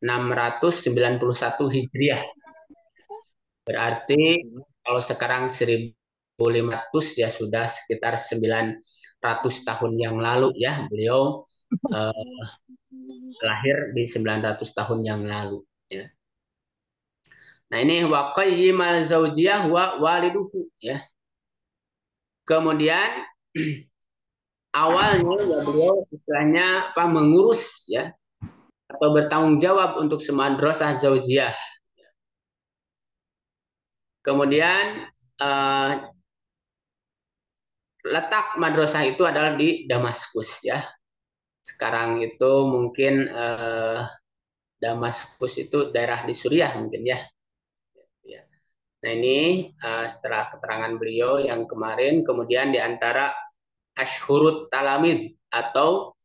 691 Hijriah. Berarti kalau sekarang 1500 ya sudah sekitar 900 tahun yang lalu ya beliau eh, lahir di 900 tahun yang lalu ya. Nah ini wa qayyimal zaujiyah wa waliduhu ya. Kemudian awalnya ya beliau istilahnya apa mengurus ya atau bertanggung jawab untuk semua madrasah zaujiyah. Kemudian eh, letak madrasah itu adalah di Damaskus ya. Sekarang itu mungkin Damaskus itu daerah di Suriah mungkin ya. Ya. Nah ini setelah keterangan beliau yang kemarin, kemudian di antara Ashhurut Talamid atau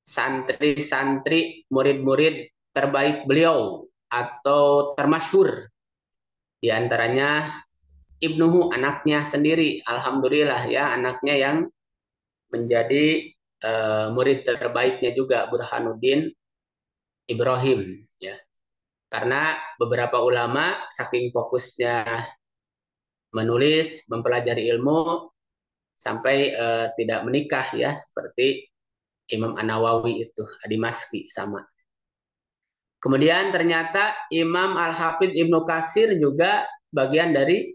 santri-santri murid-murid terbaik beliau atau termasyhur di antaranya Ibnuhu anaknya sendiri. Alhamdulillah ya anaknya yang menjadi murid terbaiknya juga Burhanuddin Ibrahim ya. Karena beberapa ulama saking fokusnya menulis, mempelajari ilmu sampai tidak menikah ya seperti Imam An-Nawawi itu, Adimaski sama. Kemudian ternyata Imam Al-Hafidh Ibnu Katsir juga bagian dari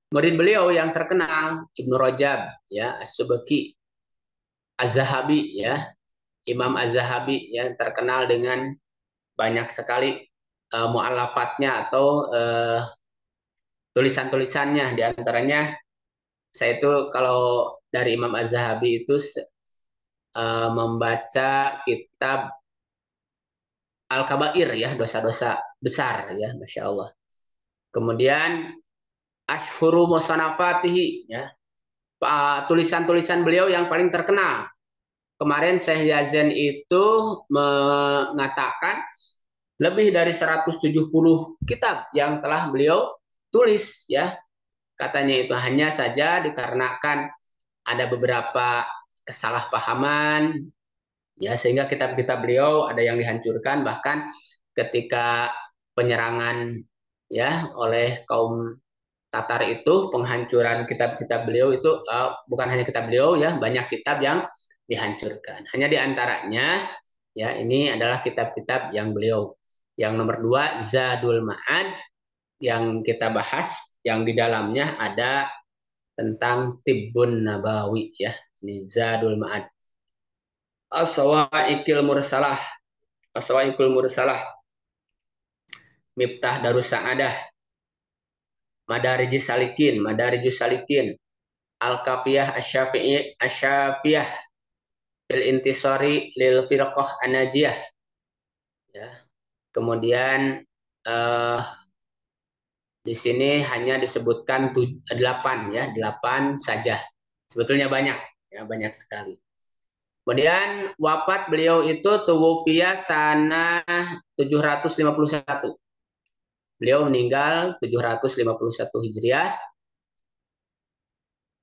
murid beliau yang terkenal, Ibnu Rajab ya, As-Subki, Az-Zahabi ya, Imam Az-Zahabi yang terkenal dengan banyak sekali mu'alafatnya atau tulisan-tulisannya. Di antaranya saya itu kalau dari Imam Az-Zahabi itu membaca kitab Al-Kabair ya, dosa-dosa besar ya, Masya Allah. Kemudian Ashhuru Musanafatihi ya, tulisan-tulisan beliau yang paling terkenal. Kemarin Syekh Yazen itu mengatakan lebih dari 170 kitab yang telah beliau tulis ya. Katanya itu hanya saja dikarenakan ada beberapa kesalahpahaman ya sehingga kitab-kitab beliau ada yang dihancurkan bahkan ketika penyerangan ya oleh kaum Tatar itu penghancuran kitab-kitab beliau itu bukan hanya kitab beliau ya banyak kitab yang dihancurkan hanya diantaranya ya ini adalah kitab-kitab yang beliau yang nomor dua Zadul Ma'ad yang kita bahas yang di dalamnya ada tentang Tibbun Nabawi ya ini Zadul Ma'ad As-Sawa'iqil Mursalah As-Sawa'iqul Mursalah Miftah Darus Sa'adah Madarijus Salikin Al-Kafiyah Asy-Syafiyah Fil Intisari Lil Firqah An-Najiyah ya. Kemudian eh, di sini hanya disebutkan 8 ya, 8 saja. Sebetulnya banyak ya, banyak sekali. Kemudian wafat beliau itu tuwufiya sana 751. Beliau meninggal 751 Hijriah.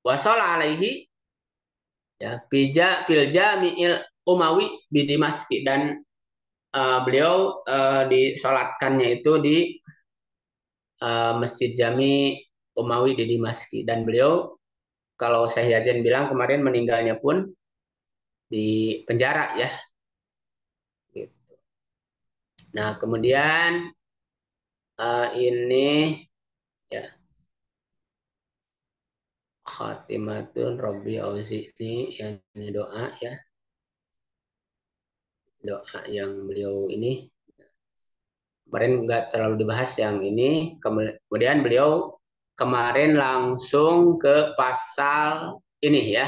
Wasala alaihi ya pilja mi'il Umawi di Dimaski dan beliau disolatkannya itu di Masjid Jami Umawi di Dimaski dan beliau kalau Syekh Yazin bilang kemarin meninggalnya pun di penjara ya. Nah kemudian ini ya khatimatun Robbi Auzi ini doa ya doa yang beliau ini kemarin nggak terlalu dibahas yang ini kemudian beliau kemarin langsung ke pasal ini ya.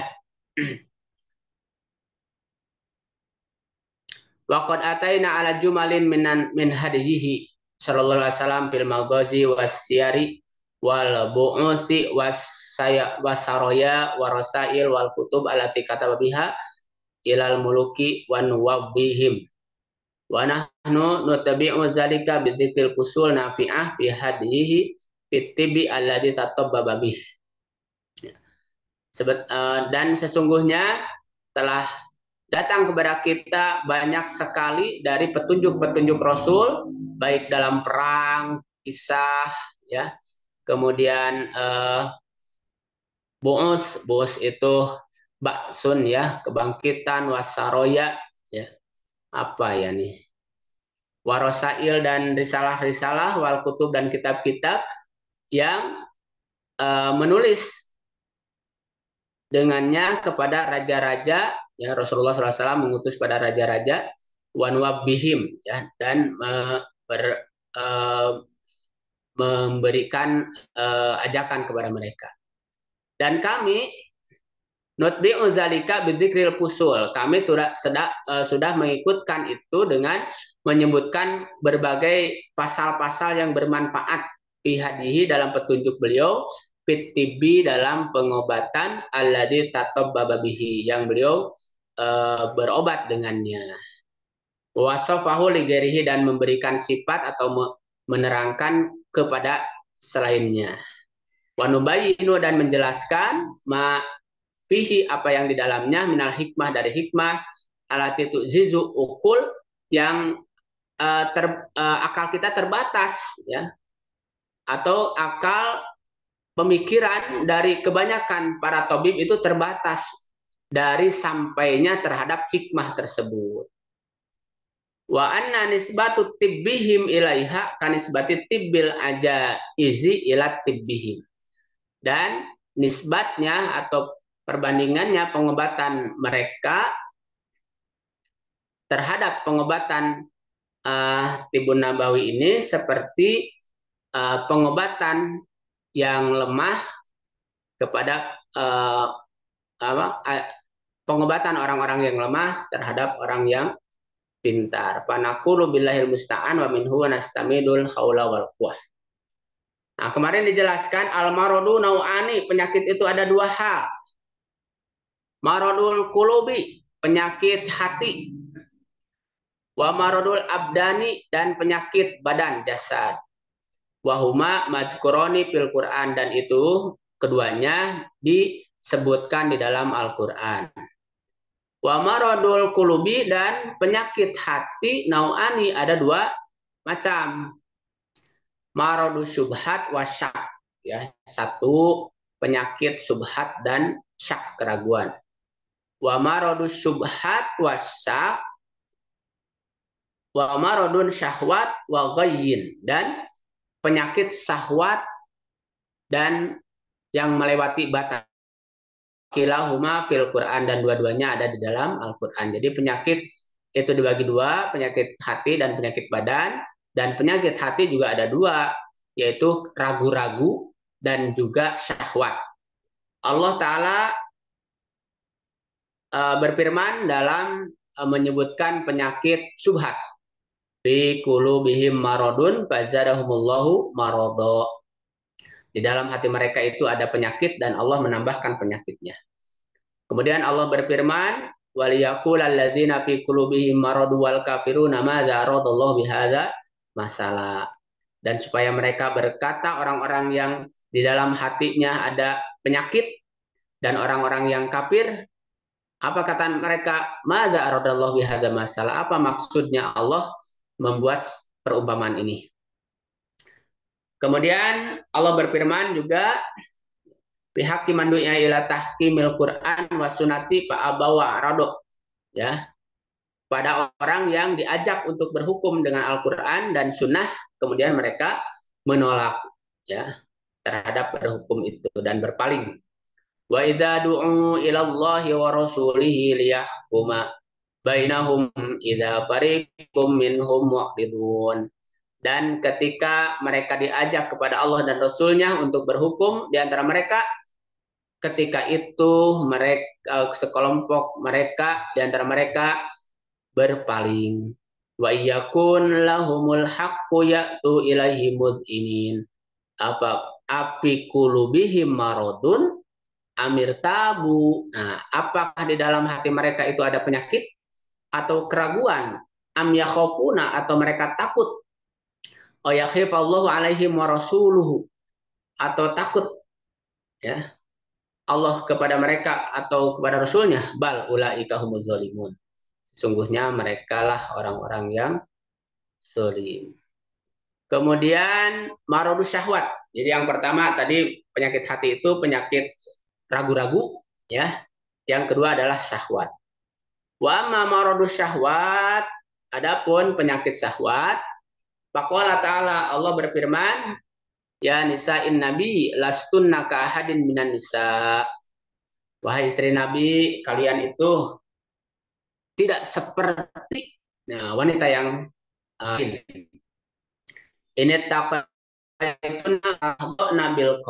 Waqad ataina ala jumalin min hadihi sallallahu alaihi wasallam fil maghazi wasyari wal bu'usi wasaraya warasail wal kutub allati kataba biha ilal muluki wa nuwabbihim wa nahnu nutabi'u dzalika bi dzikril usul nafi'ah fi hadihi fitibi alladhi tatabbaba bih. Dan sesungguhnya telah datang kepada kita banyak sekali dari petunjuk-petunjuk Rasul, baik dalam perang, kisah, ya, kemudian bu'us itu baksun, ya, kebangkitan, wasaroya, ya, apa ya nih, warosail dan risalah-risalah, wal kutub dan kitab-kitab yang menulis dengannya kepada raja-raja, ya, Rasulullah SAW mengutus pada raja-raja, wanwabihim, ya, dan uh, memberikan ajakan kepada mereka. Dan kami nutbi'u dzalika bidzikril fusul. Kami sudah mengikutkan itu dengan menyebutkan berbagai pasal-pasal yang bermanfaat bihadihi dalam petunjuk beliau, fitibi dalam pengobatan, alladzi tatabbaba bihi yang beliau berobat dengannya. Wasafahu ligerihi dan memberikan sifat atau menerangkan kepada selainnya. Wanubayinu dan menjelaskan ma fihi apa yang di dalamnya minal hikmah dari hikmah alati zizu ukul yang akal kita terbatas, ya, atau akal pemikiran dari kebanyakan para tabib itu terbatas dari sampainya terhadap hikmah tersebut. Wa anna nisbatu tibbihim ilaiha kanisbati tibbil aja izi ila tibbihim. Dan nisbatnya atau perbandingannya pengobatan mereka terhadap pengobatan Tibun Nabawi ini seperti pengobatan yang lemah kepada pengobatan orang-orang yang lemah terhadap orang yang pintar. Panaqulu billahil musta'an wa minhu nastamidul haula wal quwwah. Nah, kemarin dijelaskan al-maradu nau'ani, penyakit itu ada dua hal. Maradul qulubi, penyakit hati. Wa maradul abdani, dan penyakit badan, jasad. Wahuma majkuroni fil Quran, dan itu keduanya disebutkan di dalam Al-Quran. Wa maradul qulubi, dan penyakit hati nau'ani ada dua macam. Maradu syubhat wa syak, ya, satu penyakit subhat dan syak, keraguan. Wa maradu syubhat wa syak wa maradun syahwat wa ghayyin, dan penyakit syahwat dan yang melewati batas. Kilahuma fil Quran, dan dua-duanya ada di dalam Al-Quran. Jadi penyakit itu dibagi dua, penyakit hati dan penyakit badan. Dan penyakit hati juga ada dua, yaitu ragu-ragu dan juga syahwat. Allah Ta'ala berfirman dalam menyebutkan penyakit syubhat. Fi qulubihim maradun fazadahumullahu marada. Di dalam hati mereka itu ada penyakit dan Allah menambahkan penyakitnya. Kemudian Allah berfirman, waliyaqul alladzina fi qulubihim maradu wal kafiruna madza aradallahu bihadza masalah. Dan supaya mereka berkata, orang-orang yang di dalam hatinya ada penyakit dan orang-orang yang kafir, apa kata mereka? Madza aradallahu bihadza masalah. Apa maksudnya Allah membuat perumpamaan ini? Kemudian Allah berfirman juga, pihak mandunya ila tahkimil Quran wa sunati fa abawa arado, ya, pada orang yang diajak untuk berhukum dengan Al-Quran dan Sunnah, kemudian mereka menolak, ya, terhadap berhukum itu dan berpaling. Wa idza du'u ila Allahi wa rasulihi liyahkuma bainahum idza fariqum minhum mu'ridun. Dan ketika mereka diajak kepada Allah dan Rasulnya untuk berhukum di antara mereka, ketika itu mereka sekelompok mereka di antara mereka berpaling. Wa iyakun lahumul haqqu ya'tu ilaihi mud'inin. Apa api kulubihim maradun amir tabu. Nah, apakah di dalam hati mereka itu ada penyakit atau keraguan? Am yakhafuna, atau mereka takut? O yakhifallahu alaihim wa rasuluhu, atau takut, ya, Allah kepada mereka atau kepada Rasulnya, bal ulaika humuz zalimun. Sungguhnya mereka lah orang-orang yang zalim. Kemudian maradus syahwat. Jadi yang pertama tadi penyakit hati itu penyakit ragu-ragu, ya. Yang kedua adalah syahwat. Wa amma maradus syahwat, adapun penyakit syahwat, faqala ta'ala, Allah berfirman, ya nisa'in nabi lastunna ka ahadin minan nisa. Wahai istri Nabi, kalian itu tidak seperti wanita yang ini. Ini taqaituna bil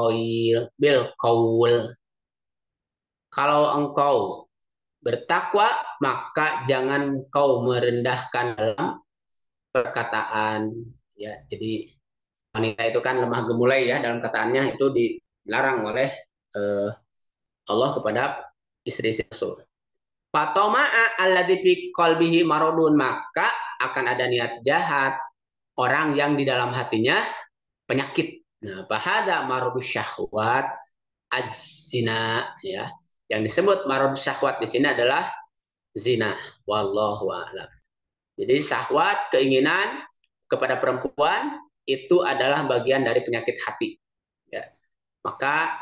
qaul. Kalau engkau bertakwa, maka jangan kau merendahkan dalam perkataan. Ya, jadi wanita itu kan lemah gemulai ya dalam kataannya, itu dilarang oleh eh, Allah kepada istri-istri Rasul. Fatoma'a alladzi fi qalbihi maradun, maka akan ada niat jahat orang yang di dalam hatinya penyakit. Nah, bahada maradus syahwat az-zina, ya. Yang disebut maradus syahwat di sini adalah zina. Wallahu a'lam. Jadi syahwat, keinginan kepada perempuan itu adalah bagian dari penyakit hati. Ya. Maka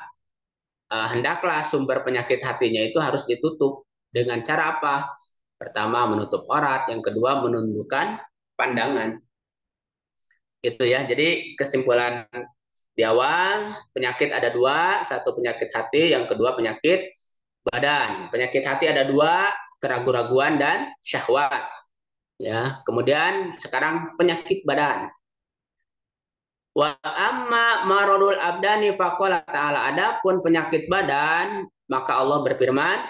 hendaklah sumber penyakit hatinya itu harus ditutup. Dengan cara apa? Pertama, menutup aurat. Yang kedua, menundukkan pandangan. Itu ya. Jadi kesimpulan di awal, penyakit ada dua. Satu penyakit hati, yang kedua penyakit badan. Penyakit hati ada dua, keraguan-raguan dan syahwat. Ya, kemudian sekarang penyakit badan. Wa amma maradul abdani faqala ta'ala, adapun penyakit badan, maka Allah berfirman,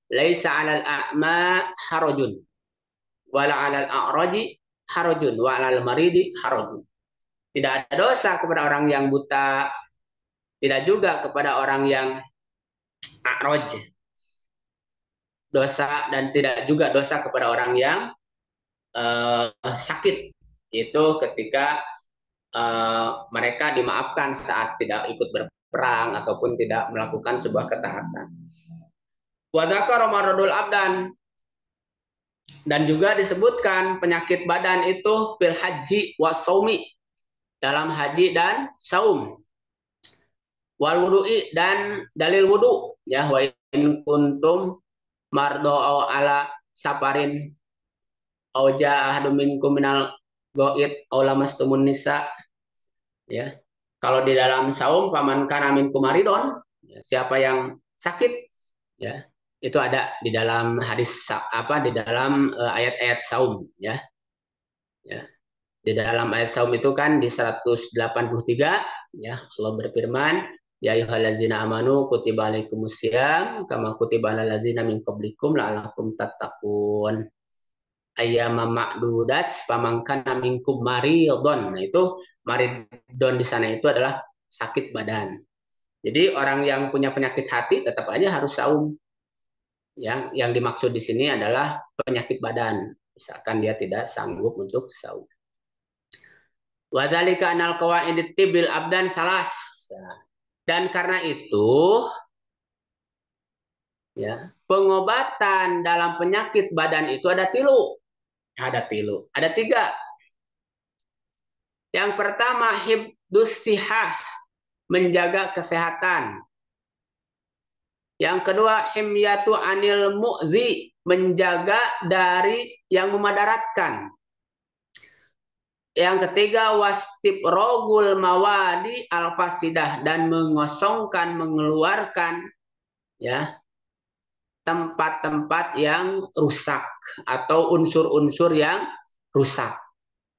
laisa 'alal a'ma harajun wala 'alal a'raji harajun wa 'alal maridi harajun. Tidak ada dosa kepada orang yang buta, tidak juga kepada orang yang a'raj dosa, dan tidak juga dosa kepada orang yang sakit. Itu ketika mereka dimaafkan saat tidak ikut berperang ataupun tidak melakukan sebuah ketaatan. Wadaka romarodul abdan, dan juga disebutkan penyakit badan itu fil haji wasaumi, dalam haji dan saum, wal wudu'i, dan dalil wudu, ya, wa in kuntum mardo ala saparin au jaa ahadum minkum minal goit au lamastumun nisa, ya. Kalau di dalam saum, paman kana minkum maridon, ya, siapa yang sakit, ya, itu ada di dalam hadis apa, di dalam ayat-ayat saum, ya. Ya. Di dalam ayat saum itu kan di 183, ya, Allah berfirman, ya ayyuhallazina amanu kutiba alaikumusiyam kama kutiba alal ladzina min qablikum la'allakum tattaqun ayyama ma'dudat faman kana minkum maridon. Nah, itu maridon di sana itu adalah sakit badan. Jadi orang yang punya penyakit hati tetap aja harus saum. Yang dimaksud di sini adalah penyakit badan. Misalkan dia tidak sanggup untuk saum. Wadzalika anal qawaidit tibil abdan salas. Dan karena itu, ya, pengobatan dalam penyakit badan itu ada tilu. Ada tilu. Ada tiga. Yang pertama, hibdus sihah, menjaga kesehatan. Yang kedua, himyatu anil mu'zi, menjaga dari yang memadaratkan. Yang ketiga, wastib rogul mawadi al-fasidah, dan mengosongkan, mengeluarkan, ya, tempat-tempat yang rusak atau unsur-unsur yang rusak.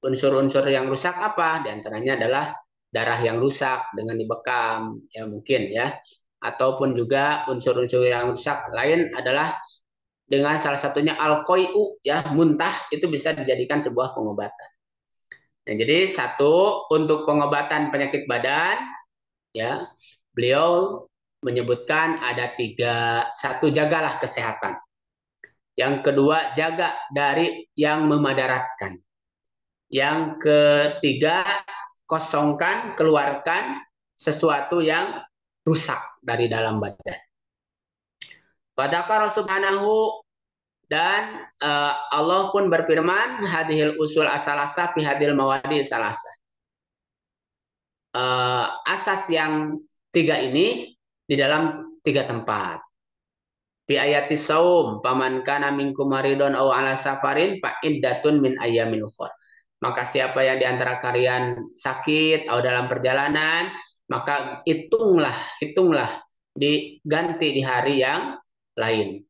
Unsur-unsur yang rusak apa? Di antaranya adalah darah yang rusak dengan dibekam, ya mungkin, ya. Ataupun juga unsur-unsur yang rusak lain adalah dengan salah satunya al-qoi'u, ya, muntah, itu bisa dijadikan sebuah pengobatan. Nah, jadi satu, untuk pengobatan penyakit badan, ya, beliau menyebutkan ada tiga. Satu, jagalah kesehatan. Yang kedua, jaga dari yang memadaratkan. Yang ketiga, kosongkan, keluarkan sesuatu yang rusak dari dalam badan. Fadzakara subhanahu, dan Allah pun berfirman, hadhil usul asalasa fi hadil mawadi salasa. Asas yang tiga ini di dalam tiga tempat. Fi ayati saum, paman kana minkum maridon aw ala safarin fa iddatun min ayyamin ukhra. Maka siapa yang di antara kalian sakit atau dalam perjalanan, maka hitunglah diganti di hari yang lain.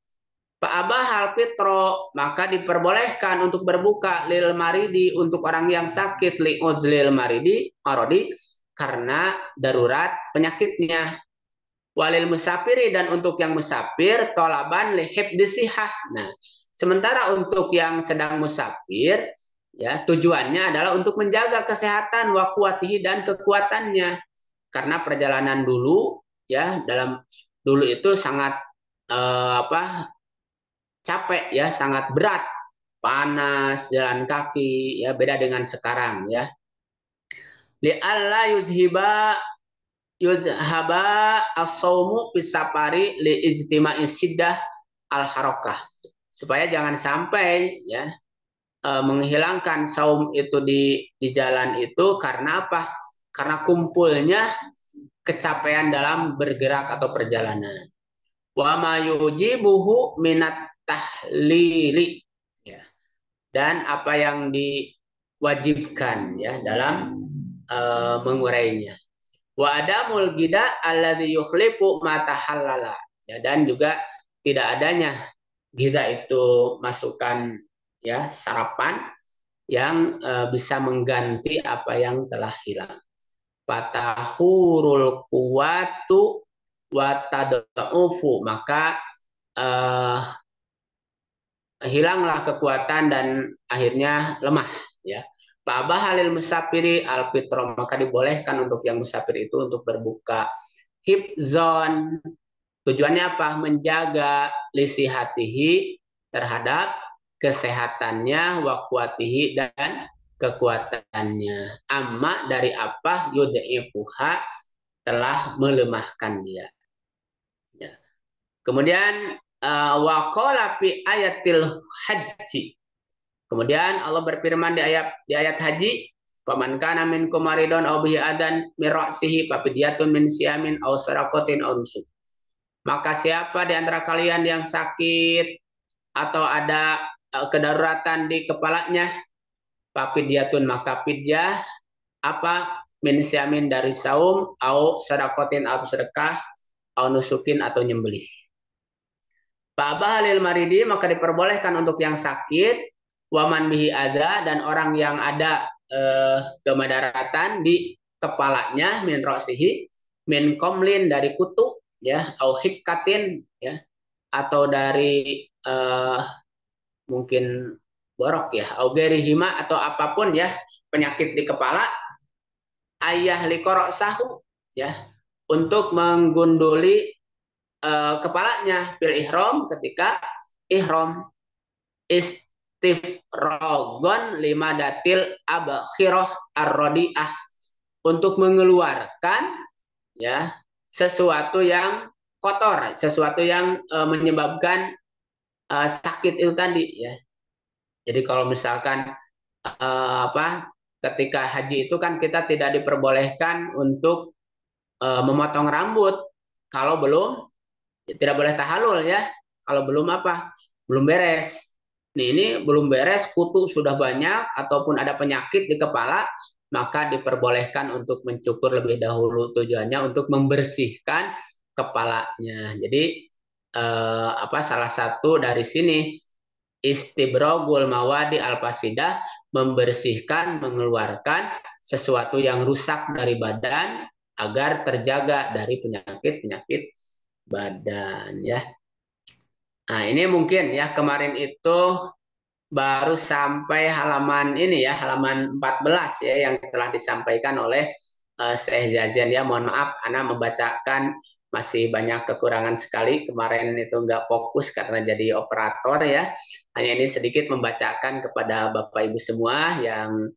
Fa'abahal fitro, maka diperbolehkan untuk berbuka lil maridi, untuk orang yang sakit, li uzlil marodi, karena darurat penyakitnya. Walil musafiri, dan untuk yang musafir, tolaban li hifdisihah. Nah, sementara untuk yang sedang musafir, ya, tujuannya adalah untuk menjaga kesehatan wa quwatihi, dan kekuatannya. Karena perjalanan dulu, ya, dulu itu sangat capek, ya, sangat berat, panas, jalan kaki, ya, beda dengan sekarang, ya. Li alla yuzhaba as-saumu pisapari li ijtima'i siddah al harokah, supaya jangan sampai, ya, menghilangkan saum itu di jalan itu karena apa? Karena kumpulnya kecapean dalam bergerak atau perjalanan. Wa ma yujibuhu minat tahlili, ya, dan apa yang diwajibkan, ya, dalam mengurainya. Wa adamul gida alladhi yukhlifu ma tahallala, ya, dan juga tidak adanya gida itu masukan, ya, sarapan yang bisa mengganti apa yang telah hilang. Fatahurul kuwatu wa tadaufu, maka hilanglah kekuatan dan akhirnya lemah, ya. Fa'abah halil musafiri al fitro, maka dibolehkan untuk yang musafir itu untuk berbuka. Hibzon, tujuannya apa? Menjaga lisihatihi, terhadap kesehatannya, wakwatihi, dan kekuatannya. Amma, dari apa? Yud'ifuha, telah melemahkan dia, ya. Kemudian waqala fi ayatil haji. Kemudian Allah berfirman di ayat haji, "Faman kana minkum maridun aw bihi adan min ra'sihi fafidyatun min siyamin aw sadaqatin aw nusuk." Maka siapa di antara kalian yang sakit atau ada kedaruratan di kepalanya, fafidyatun, maka fidyah apa? Min siyamin, dari saum, au sadaqatin, atau sedekah, au nusukin, atau nyembelih. Fa'abah halil maridi, maka diperbolehkan untuk yang sakit, waman bihi ada, dan orang yang ada kemadaratan di kepalanya, min roksihi, min komlin, dari kutu, ya, au hikatin, ya, atau dari mungkin borok, ya, au gerihima, atau apapun, ya, penyakit di kepala, ayah likorok sahu, ya, untuk menggunduli kepalanya fil ihram, ketika ihram. Istifrogon lima datil abakhiroh arrodiah, untuk mengeluarkan, ya, sesuatu yang kotor, sesuatu yang menyebabkan sakit itu tadi, ya. Jadi kalau misalkan ketika haji itu kan kita tidak diperbolehkan untuk memotong rambut kalau belum, tidak boleh tahalul, ya, kalau belum belum beres. Ini belum beres, kutu sudah banyak ataupun ada penyakit di kepala, maka diperbolehkan untuk mencukur lebih dahulu, tujuannya untuk membersihkan kepalanya. Jadi salah satu dari sini istibrogul mawadi al-fasidah, membersihkan, mengeluarkan sesuatu yang rusak dari badan agar terjaga dari penyakit-penyakit badan, ya. Nah, ini mungkin, ya, kemarin itu baru sampai halaman ini, ya, halaman 14, ya, yang telah disampaikan oleh Syekh Zazen, ya. Mohon maaf, Ana membacakan masih banyak kekurangan sekali. Kemarin itu nggak fokus karena jadi operator, ya. Hanya ini sedikit membacakan kepada Bapak Ibu semua yang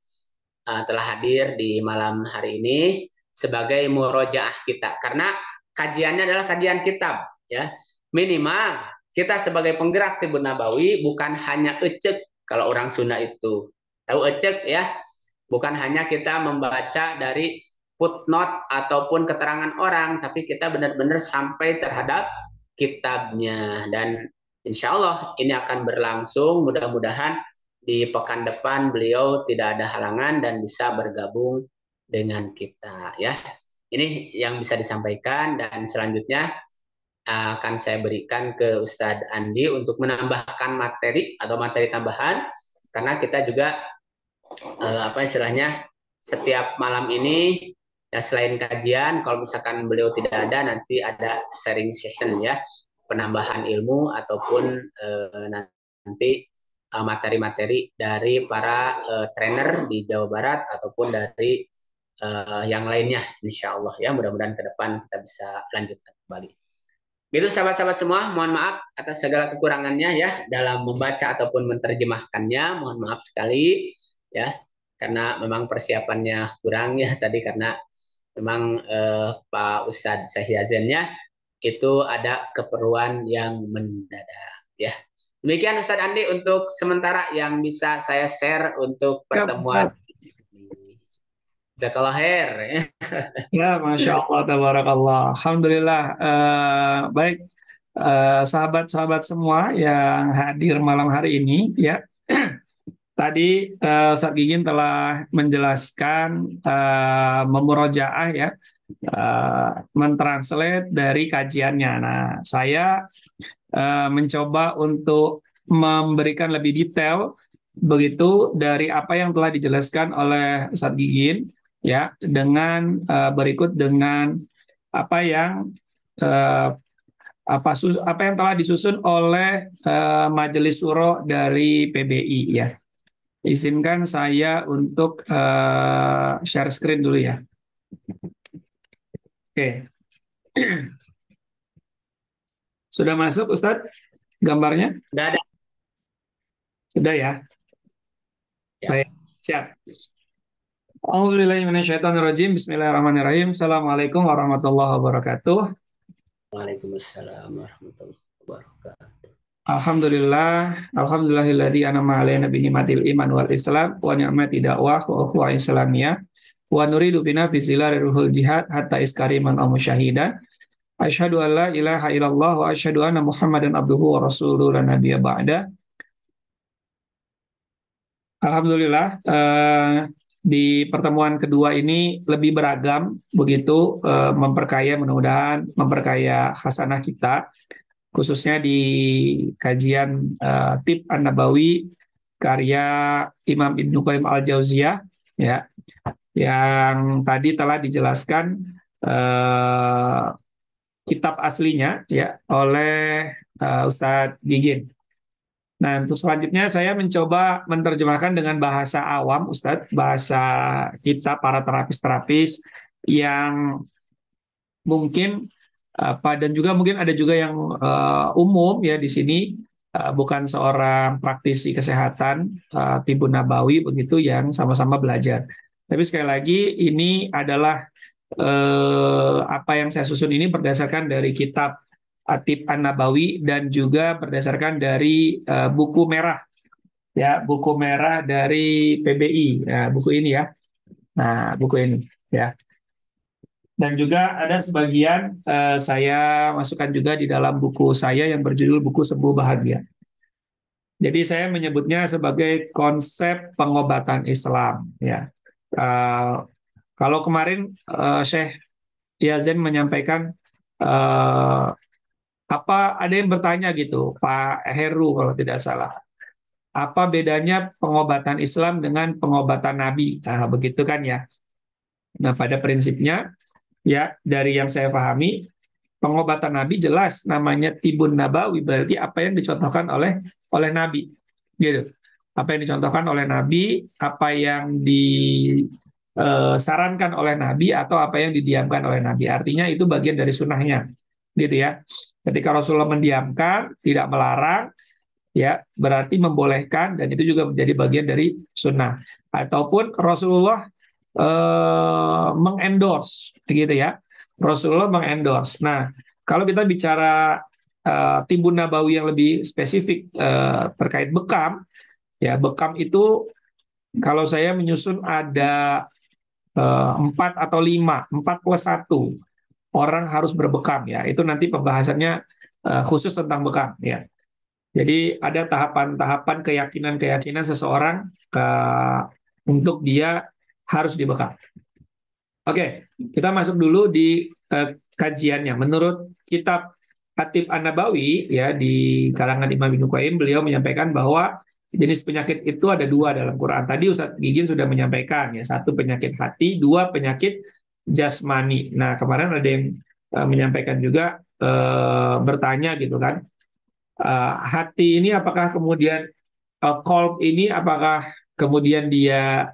telah hadir di malam hari ini sebagai murojaah kita. Karena kajiannya adalah kajian kitab, ya. Minimal kita sebagai penggerak Tibun Nabawi bukan hanya ecek, kalau orang Sunda itu tahu ecek ya, bukan hanya kita membaca dari footnote ataupun keterangan orang, tapi kita benar-benar sampai terhadap kitabnya. Dan insya Allah ini akan berlangsung, mudah-mudahan di pekan depan beliau tidak ada halangan dan bisa bergabung dengan kita ya. Ini yang bisa disampaikan, dan selanjutnya akan saya berikan ke Ustadz Andi untuk menambahkan materi atau materi tambahan, karena kita juga apa istilahnya, setiap malam ini ya selain kajian, kalau misalkan beliau tidak ada, nanti ada sharing session ya, penambahan ilmu ataupun nanti materi-materi dari para trainer di Jawa Barat ataupun dari yang lainnya, insya Allah ya. Mudah-mudahan ke depan kita bisa lanjutkan kembali. Itu sahabat-sahabat semua, mohon maaf atas segala kekurangannya ya dalam membaca ataupun menerjemahkannya. Mohon maaf sekali ya, karena memang persiapannya kurang ya tadi, karena memang Pak Ustadz Syahiazennya itu ada keperluan yang mendadak ya. Demikian Ustadz Andi untuk sementara yang bisa saya share untuk pertemuan. Jazakallah khair. Ya, Masya Allah, tabarakallah. Alhamdulillah. Baik, sahabat-sahabat semua yang hadir malam hari ini, ya. Tadi Ustadz Gigin telah menjelaskan memurojaah ya, mentranslate dari kajiannya. Nah, saya mencoba untuk memberikan lebih detail begitu dari apa yang telah dijelaskan oleh Ustadz Gigin ya, dengan berikut dengan apa yang eh, apa yang telah disusun oleh Majelis Syuro dari PBI ya. Izinkan saya untuk share screen dulu ya. Oke. Sudah masuk Ustadz gambarnya? Sudah ada. Sudah ya? Ya. Baik, siap. A'udzubillahiminasyaitonirrajim. Bismillahirrahmanirrahim. Assalamualaikum warahmatullahi wabarakatuh. Waalaikumsalam warahmatullahi wabarakatuh. Alhamdulillah, alhamdulillahilladzi an'ama 'alaina bi ni'matil iman wal islam wa ni'mati dakwah wa ukhuwah islamiyah wa nuridu bina fi zilari ruhul jihad hatta iskariman aw musyahidan. Asyhadu an la ilaha illallah wa asyhadu anna Muhammadan abduhu wa rasuluhu la nabiyya ba'da. Alhamdulillah, di pertemuan kedua ini lebih beragam begitu, memperkaya, mudah-mudahan memperkaya hasanah kita, khususnya di kajian Tib An-Nabawi karya Imam Ibnu Qayyim Al-Jauziyah ya, yang tadi telah dijelaskan kitab aslinya ya oleh Ustadz Gigin. Nah, untuk selanjutnya saya mencoba menerjemahkan dengan bahasa awam, Ustadz, bahasa kita para terapis-terapis yang mungkin dan juga mungkin ada juga yang umum ya di sini, bukan seorang praktisi kesehatan Tibun Nabawi begitu yang sama-sama belajar. Tapi sekali lagi ini adalah apa yang saya susun ini berdasarkan dari kitab Atib An-Nabawi dan juga berdasarkan dari buku merah ya, buku merah dari PBI ya, buku ini ya. Nah, buku ini ya. Dan juga ada sebagian saya masukkan juga di dalam buku saya yang berjudul Buku Sembuh Bahagia. Jadi saya menyebutnya sebagai konsep pengobatan Islam ya. Kalau kemarin Syekh Yazen menyampaikan apa, ada yang bertanya gitu, Pak Heru kalau tidak salah, apa bedanya pengobatan Islam dengan pengobatan Nabi? Nah, begitu kan ya. Nah, pada prinsipnya ya, dari yang saya pahami, pengobatan Nabi jelas namanya Tibun Nabawi, berarti apa yang dicontohkan oleh Nabi, gitu. Apa yang dicontohkan oleh Nabi, apa yang disarankan oleh Nabi, atau apa yang didiamkan oleh Nabi. Artinya itu bagian dari sunnahnya, gitu ya. Ketika Rasulullah mendiamkan, tidak melarang, ya berarti membolehkan, dan itu juga menjadi bagian dari sunnah. Ataupun Rasulullah mengendorse, gitu ya. Rasulullah mengendorse. Nah, kalau kita bicara timbun nabawi yang lebih spesifik terkait bekam, ya bekam itu kalau saya menyusun ada 4 atau 5, 4+1 orang harus berbekam ya. Itu nanti pembahasannya khusus tentang bekam ya. Jadi ada tahapan-tahapan keyakinan-keyakinan seseorang untuk dia harus dibekam. Oke, kita masuk dulu di kajiannya. Menurut kitab Khatib An-Nabawi ya di kalangan Imam Ibnu Qayyim, beliau menyampaikan bahwa jenis penyakit itu ada 2 dalam Quran. Tadi Ustadz Gigin sudah menyampaikan ya, 1 penyakit hati, 2 penyakit jasmani. Nah, kemarin ada yang menyampaikan juga bertanya gitu kan, hati ini apakah kemudian kolb ini apakah kemudian dia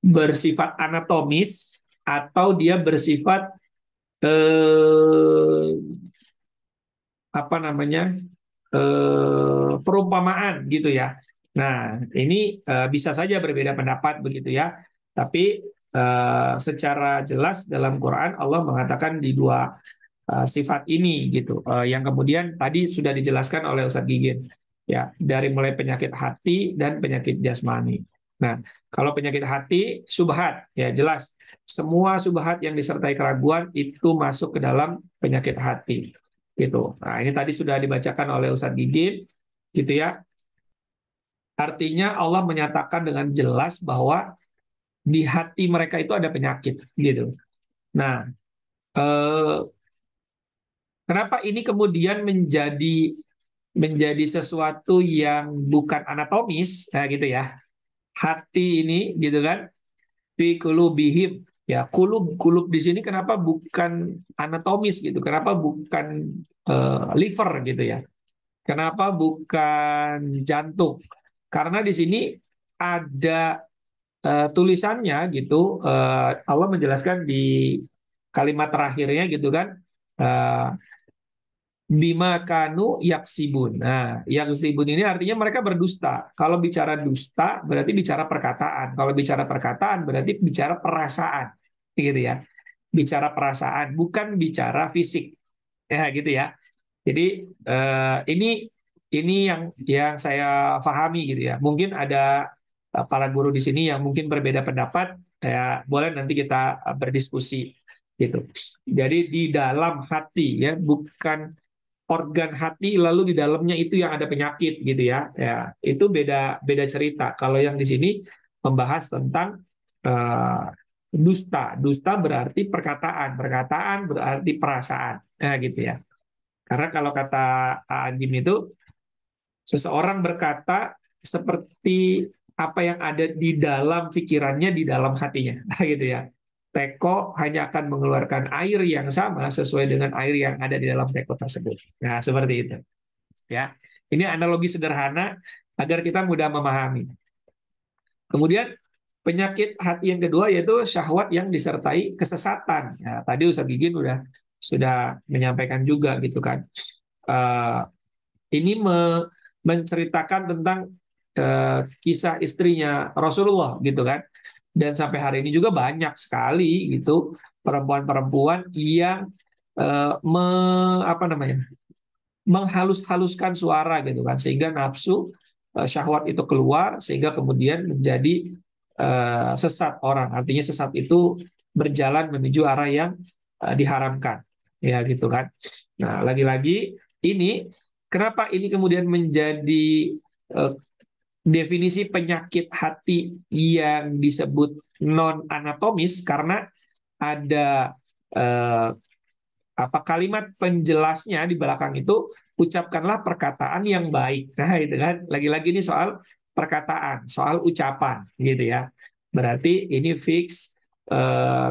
bersifat anatomis atau dia bersifat eh, apa namanya perumpamaan gitu ya. Nah, ini bisa saja berbeda pendapat begitu ya. Tapi secara jelas dalam Quran Allah mengatakan di 2 sifat ini gitu. Yang kemudian tadi sudah dijelaskan oleh Ustadz Gigin. Ya, dari mulai penyakit hati dan penyakit jasmani. Nah, kalau penyakit hati subhat ya jelas semua subhat yang disertai keraguan itu masuk ke dalam penyakit hati gitu. Nah, ini tadi sudah dibacakan oleh Ustadz Gigin gitu ya. Artinya Allah menyatakan dengan jelas bahwa di hati mereka itu ada penyakit gitu. Nah, eh, kenapa ini kemudian menjadi sesuatu yang bukan anatomis, nah gitu ya. Hati ini gitu kan, fi kulubihim ya, kulub di sini kenapa bukan anatomis gitu? Kenapa bukan liver gitu ya? Kenapa bukan jantung? Karena di sini ada tulisannya gitu, Allah menjelaskan di kalimat terakhirnya gitu kan, eh, bima kanu yaksibun. Nah, yaksibun ini artinya mereka berdusta. Kalau bicara dusta berarti bicara perkataan. Kalau bicara perkataan berarti bicara perasaan, gitu ya. Bicara perasaan, bukan bicara fisik, ya gitu ya. Jadi ini yang saya pahami gitu ya. Mungkin ada para guru di sini yang mungkin berbeda pendapat, ya boleh nanti kita berdiskusi gitu. Jadi di dalam hati ya, bukan organ hati lalu di dalamnya itu yang ada penyakit gitu ya. Ya, itu beda beda cerita. Kalau yang di sini membahas tentang eh, dusta. Dusta berarti perkataan, perkataan berarti perasaan. Nah, gitu ya. Karena kalau kata Anjim itu seseorang berkata seperti apa yang ada di dalam pikirannya, di dalam hatinya, nah, gitu ya. Teko hanya akan mengeluarkan air yang sama sesuai dengan air yang ada di dalam teko tersebut. Nah, seperti itu. Ya, ini analogi sederhana agar kita mudah memahami. Kemudian penyakit hati yang kedua yaitu syahwat yang disertai kesesatan. Ya, tadi Ustaz Gigin sudah menyampaikan juga gitu kan. Eh, ini menceritakan tentang kisah istrinya Rasulullah gitu kan. Dan sampai hari ini juga banyak sekali gitu perempuan-perempuan yang apa namanya menghalus-haluskan suara gitu kan sehingga nafsu syahwat itu keluar sehingga kemudian menjadi sesat orang. Artinya sesat itu berjalan menuju arah yang diharamkan ya gitu kan. Nah, lagi-lagi ini kenapa ini kemudian menjadi definisi penyakit hati yang disebut non anatomis karena ada eh, apa kalimat penjelasnya di belakang itu ucapkanlah perkataan yang baik. Nah, itu kan lagi-lagi ini soal perkataan, soal ucapan gitu ya. Berarti ini fix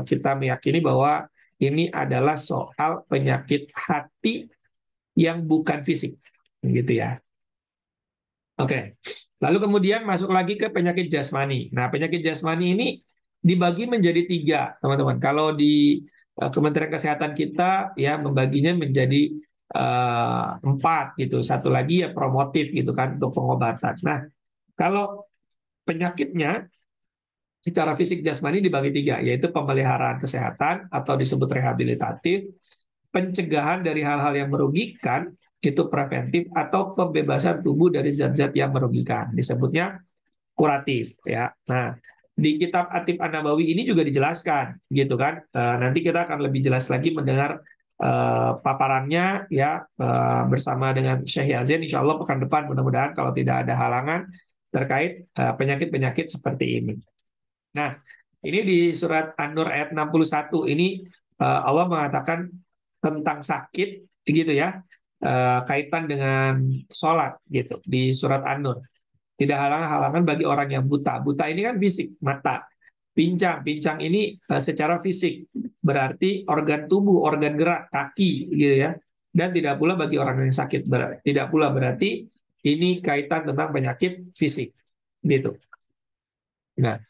kita meyakini bahwa ini adalah soal penyakit hati yang bukan fisik gitu ya. Oke. Lalu kemudian masuk lagi ke penyakit jasmani. Nah, penyakit jasmani ini dibagi menjadi 3, teman-teman. Kalau di Kementerian Kesehatan kita ya membaginya menjadi 4 gitu. Satu lagi ya promotif gitu kan untuk pengobatan. Nah, kalau penyakitnya secara fisik jasmani dibagi 3, yaitu pemeliharaan kesehatan atau disebut rehabilitatif, pencegahan dari hal-hal yang merugikan, itu preventif, atau pembebasan tubuh dari zat-zat yang merugikan. Disebutnya kuratif ya. Nah, di kitab Atib An-Nabawi ini juga dijelaskan gitu kan. Nanti kita akan lebih jelas lagi mendengar paparannya ya bersama dengan Syekh Yazin insya Allah pekan depan, mudah-mudahan kalau tidak ada halangan terkait penyakit-penyakit seperti ini. Nah, ini di surat An-Nur ayat 61 ini Allah mengatakan tentang sakit gitu ya, kaitan dengan sholat gitu di surat An-Nur. Tidak halangan bagi orang yang buta. Buta ini kan fisik, mata. Pincang, pincang ini secara fisik, berarti organ tubuh, organ gerak, kaki gitu ya. Dan tidak pula bagi orang yang sakit, tidak pula berarti ini kaitan tentang penyakit fisik gitu. Nah,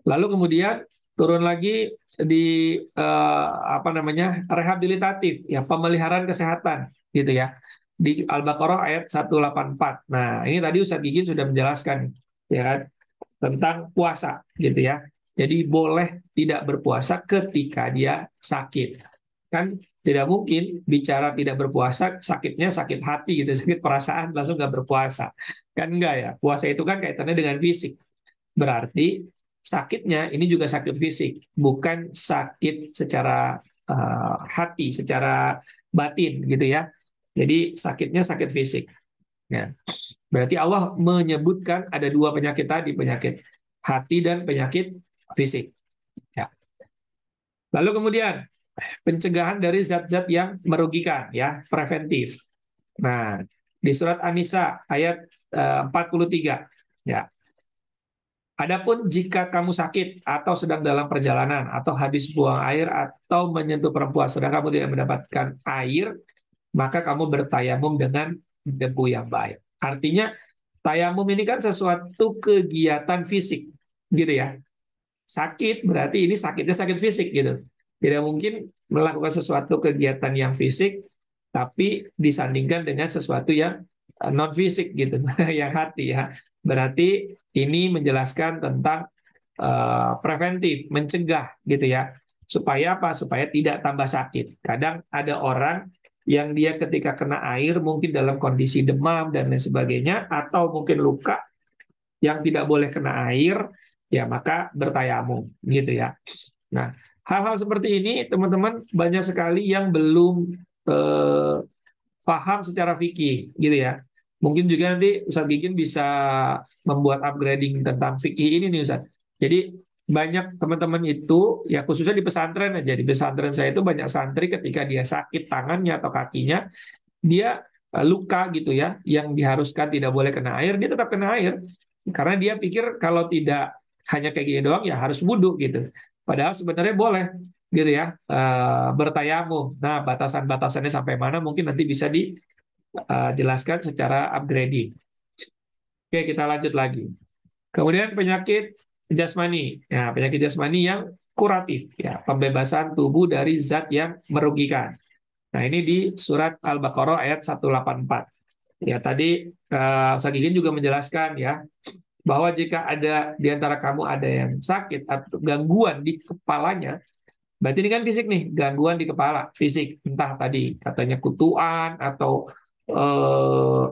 lalu kemudian turun lagi di apa namanya, rehabilitatif ya, pemeliharaan kesehatan gitu ya, di Al-Baqarah ayat 184. Nah, ini tadi Ustadz Gigin sudah menjelaskan ya kan, tentang puasa gitu ya. Jadi boleh tidak berpuasa ketika dia sakit. Kan tidak mungkin bicara tidak berpuasa, sakitnya sakit hati gitu, sakit perasaan lalu nggak berpuasa. Kan enggak ya. Puasa itu kan kaitannya dengan fisik. Berarti sakitnya ini juga sakit fisik, bukan sakit secara hati, secara batin gitu ya. Jadi sakitnya sakit fisik. Ya. Berarti Allah menyebutkan ada dua penyakit tadi, penyakit hati dan penyakit fisik. Ya. Lalu kemudian pencegahan dari zat-zat yang merugikan, ya, preventif. Nah, di surat An-Nisa ayat 43, ya. Adapun jika kamu sakit atau sedang dalam perjalanan atau habis buang air atau menyentuh perempuan sedang kamu tidak mendapatkan air, maka kamu bertayamum dengan debu yang baik. Artinya tayamum ini kan sesuatu kegiatan fisik, gitu ya. Sakit berarti ini sakitnya sakit fisik gitu. Tidak mungkin melakukan sesuatu kegiatan yang fisik tapi disandingkan dengan sesuatu yang non fisik gitu, yang hati ya. Berarti ini menjelaskan tentang preventif, mencegah gitu ya. Supaya apa? Supaya tidak tambah sakit. Kadang ada orang yang dia ketika kena air mungkin dalam kondisi demam dan lain sebagainya, atau mungkin luka yang tidak boleh kena air, ya maka bertayamum gitu ya. Nah, hal-hal seperti ini teman-teman banyak sekali yang belum eh, paham secara fikih gitu ya. Mungkin juga nanti Ustadz Gigin bisa membuat upgrading tentang fikih ini nih Ustadz. Jadi banyak teman-teman itu ya, khususnya di pesantren aja. Di pesantren saya itu banyak santri ketika dia sakit tangannya atau kakinya, dia luka gitu ya, yang diharuskan tidak boleh kena air, dia tetap kena air. Karena dia pikir kalau tidak hanya kayak gini doang ya harus wudhu gitu. Padahal sebenarnya boleh gitu ya, bertayamum. Nah, batasan-batasannya sampai mana mungkin nanti bisa dijelaskan secara upgrading. Oke, kita lanjut lagi. Kemudian penyakit jasmani. Ya, penyakit jasmani yang kuratif ya, pembebasan tubuh dari zat yang merugikan. Nah, ini di surat Al-Baqarah ayat 184. Ya, tadi Sagigin juga menjelaskan ya, bahwa jika ada di antara kamu ada yang sakit atau gangguan di kepalanya, berarti ini kan fisik nih, gangguan di kepala, fisik. Entah tadi katanya kutuan atau eh,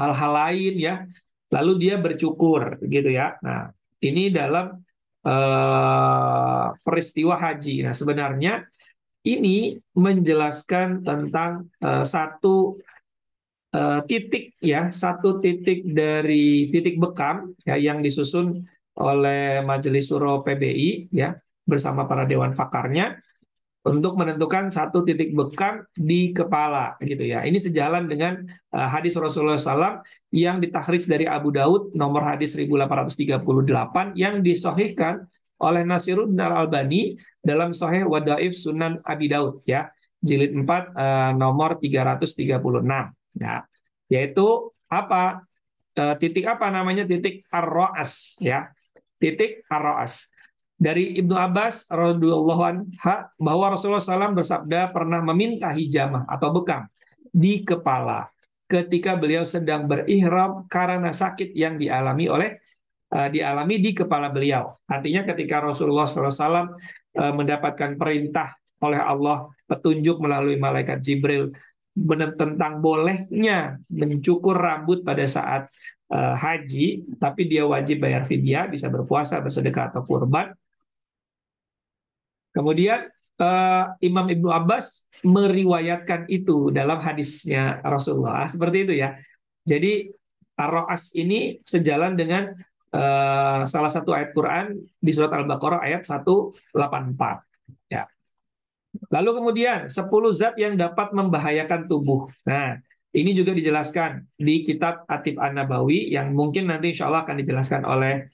hal-hal lain ya. Lalu dia bercukur gitu ya. Nah, ini dalam peristiwa haji. Nah, sebenarnya ini menjelaskan tentang titik ya, satu titik dari titik bekam ya, yang disusun oleh Majelis Syuro PBI ya bersama para dewan pakarnya untuk menentukan satu titik bekam di kepala gitu ya. Ini sejalan dengan hadis Rasulullah SAW yang ditakhrij dari Abu Daud nomor hadis 1838 yang disahihkan oleh Nasiruddin Al-Albani dalam Sahih Wadaif Sunan Abi Daud ya, jilid 4 nomor 336 ya. Yaitu apa? Titik apa namanya? Titik ar-ra'as ya. Titik ar-ra'as. Dari Ibnu Abbas radhiyallahu anhu bahwa Rasulullah SAW bersabda pernah meminta hijamah atau bekam di kepala ketika beliau sedang berihram karena sakit yang dialami di kepala beliau. Artinya ketika Rasulullah SAW mendapatkan perintah oleh Allah, petunjuk melalui malaikat Jibril tentang bolehnya mencukur rambut pada saat haji, tapi dia wajib bayar fidyah, bisa berpuasa, bersedekah atau kurban. Kemudian Imam Ibnu Abbas meriwayatkan itu dalam hadisnya Rasulullah. Seperti itu ya. Jadi Ar-Ra'as ini sejalan dengan salah satu ayat Quran di surat Al-Baqarah ayat 184. Ya. Lalu kemudian 10 zat yang dapat membahayakan tubuh. Nah, ini juga dijelaskan di kitab Atib An-Nabawi yang mungkin nanti insya Allah akan dijelaskan oleh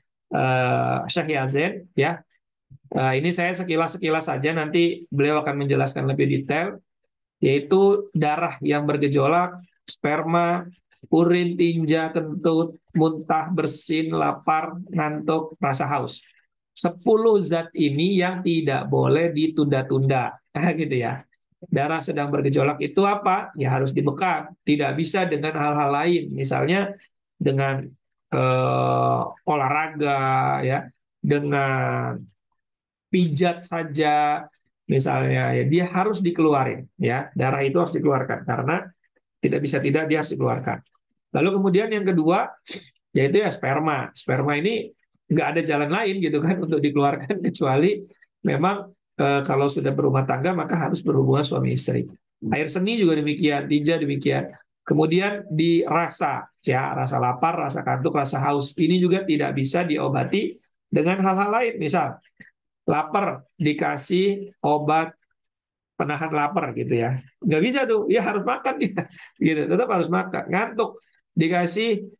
Syekh Yazen ya. Ini saya sekilas-sekilas saja, nanti beliau akan menjelaskan lebih detail, yaitu darah yang bergejolak, sperma, urin, tinja, kentut, muntah, bersin, lapar, ngantuk, rasa haus. 10 zat ini yang tidak boleh ditunda-tunda. Gitu ya. Darah sedang bergejolak itu apa? Ya harus dibekam. Tidak bisa dengan hal-hal lain. Misalnya dengan olahraga, ya, dengan pijat saja misalnya, ya dia harus dikeluarin, ya darah itu harus dikeluarkan karena tidak bisa tidak dia harus dikeluarkan. Lalu kemudian yang kedua yaitu ya sperma ini nggak ada jalan lain gitu kan untuk dikeluarkan kecuali memang kalau sudah berumah tangga maka harus berhubungan suami istri. Air seni juga demikian, tinja demikian. Kemudian dirasa, ya rasa lapar, rasa kantuk, rasa haus ini juga tidak bisa diobati dengan hal-hal lain. Misal lapar dikasih obat penahan lapar gitu ya, nggak bisa tuh, ya harus makan dia gitu, tetap harus makan. Ngantuk dikasih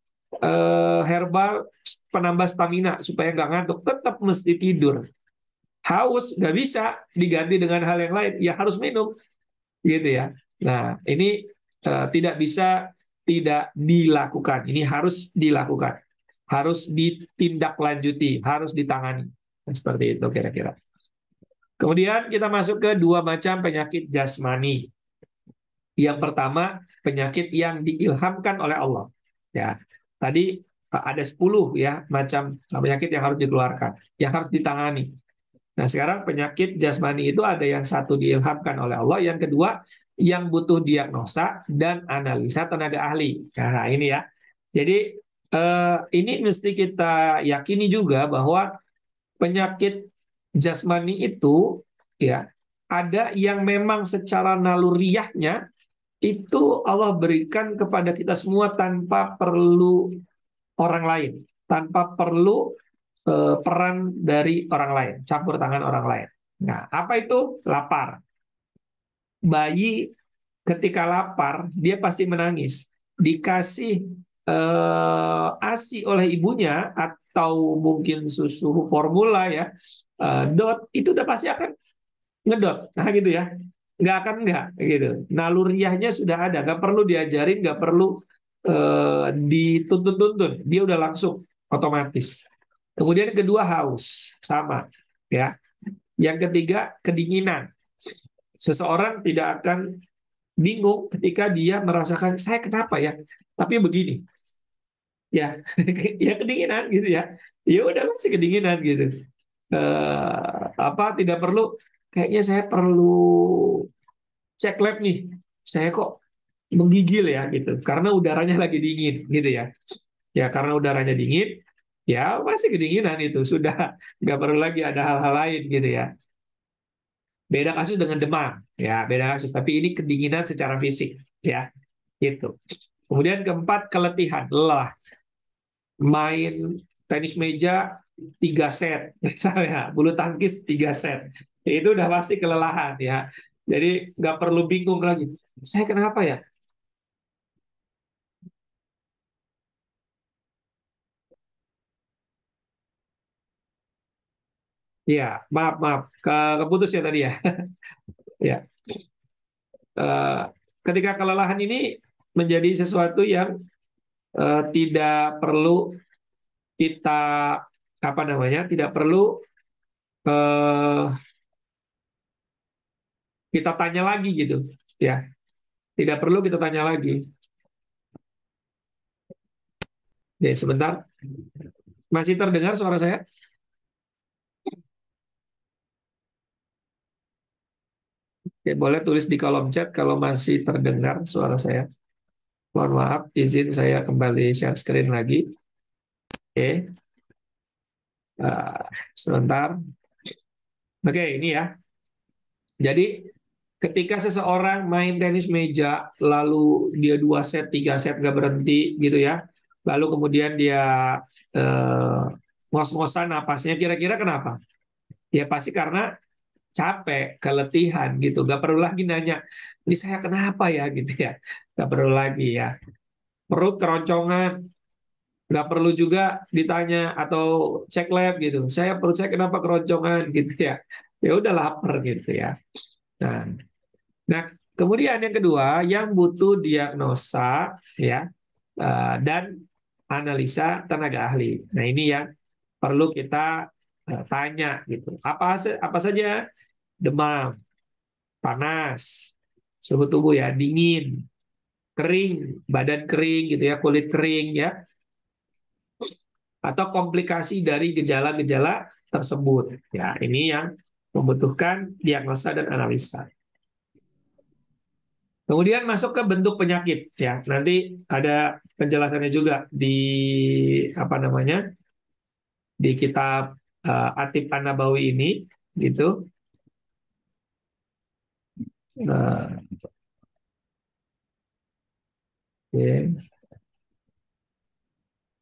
herbal penambah stamina supaya nggak ngantuk, tetap mesti tidur. Haus nggak bisa diganti dengan hal yang lain, ya harus minum gitu ya. Nah ini tidak bisa tidak dilakukan, ini harus dilakukan, harus ditindaklanjuti, harus ditangani. Seperti itu kira-kira. Kemudian kita masuk ke dua macam penyakit jasmani. Yang pertama, penyakit yang diilhamkan oleh Allah. Ya, tadi ada 10 ya macam penyakit yang harus dikeluarkan, yang harus ditangani. Nah, sekarang penyakit jasmani itu ada yang satu diilhamkan oleh Allah, yang kedua yang butuh diagnosa dan analisa tenaga ahli. Nah, ini ya. Jadi ini mesti kita yakini juga bahwa penyakit jasmani itu ya ada yang memang secara naluriahnya itu Allah berikan kepada kita semua tanpa perlu orang lain, tanpa perlu peran dari orang lain, campur tangan orang lain. Nah, apa itu? Lapar. Bayi ketika lapar dia pasti menangis. Dikasih ASI oleh ibunya atau mungkin susu formula ya, dot itu udah pasti akan ngedot, nah gitu ya, nggak akan nggak gitu. Naluriahnya sudah ada, nggak perlu diajarin, nggak perlu dituntun-tuntun, dia udah langsung otomatis. Kemudian kedua haus, sama ya. Yang ketiga kedinginan. Seseorang tidak akan bingung ketika dia merasakan saya kenapa ya, tapi begini, ya, ya kedinginan gitu ya, ya udah masih kedinginan gitu. Apa tidak perlu, kayaknya saya perlu cek lab nih, saya kok menggigil ya gitu karena udaranya lagi dingin gitu ya, ya karena udaranya dingin ya masih kedinginan, itu sudah nggak perlu lagi ada hal-hal lain gitu ya. Beda kasus dengan demam, ya beda kasus, tapi ini kedinginan secara fisik ya itu. Kemudian keempat keletihan, lelah, main tenis meja 3 set misalnya, bulu tangkis 3 set, itu udah pasti kelelahan ya. Jadi nggak perlu bingung lagi, saya kenapa ya. Ya, maaf, maaf. Keputus ya tadi ya. Ya, eh, ketika kelelahan ini menjadi sesuatu yang tidak perlu kita apa namanya, tidak perlu eh, kita tanya lagi gitu, ya. Tidak perlu kita tanya lagi. Ya, sebentar. Masih terdengar suara saya? Oke, boleh tulis di kolom chat kalau masih terdengar suara saya. Mohon maaf, izin saya kembali share screen lagi. Oke, sebentar. Oke, ini ya. Jadi ketika seseorang main tenis meja, lalu dia 2 set, 3 set nggak berhenti gitu ya, lalu kemudian dia eh, ngos-ngosan napasnya, kira-kira kenapa? Ya pasti karena capek, keletihan gitu. Gak perlu lagi nanya, ini saya kenapa ya gitu ya. Gak perlu lagi ya. Perut keroncongan, nggak perlu juga ditanya atau cek lab gitu. Perut saya kenapa keroncongan gitu ya. Ya udah lapar gitu ya. Nah, nah, kemudian yang kedua yang butuh diagnosa ya dan analisa tenaga ahli. Nah, ini yang perlu kita tanya gitu. Apa saja? Demam, panas, suhu tubuh ya, dingin, kering, badan kering gitu ya, kulit kering ya, atau komplikasi dari gejala-gejala tersebut. Ya, ini yang membutuhkan diagnosa dan analisa. Kemudian masuk ke bentuk penyakit ya. Nanti ada penjelasannya juga di apa namanya? Di kitab Atib An-Nabawi ini gitu. Uh, ya.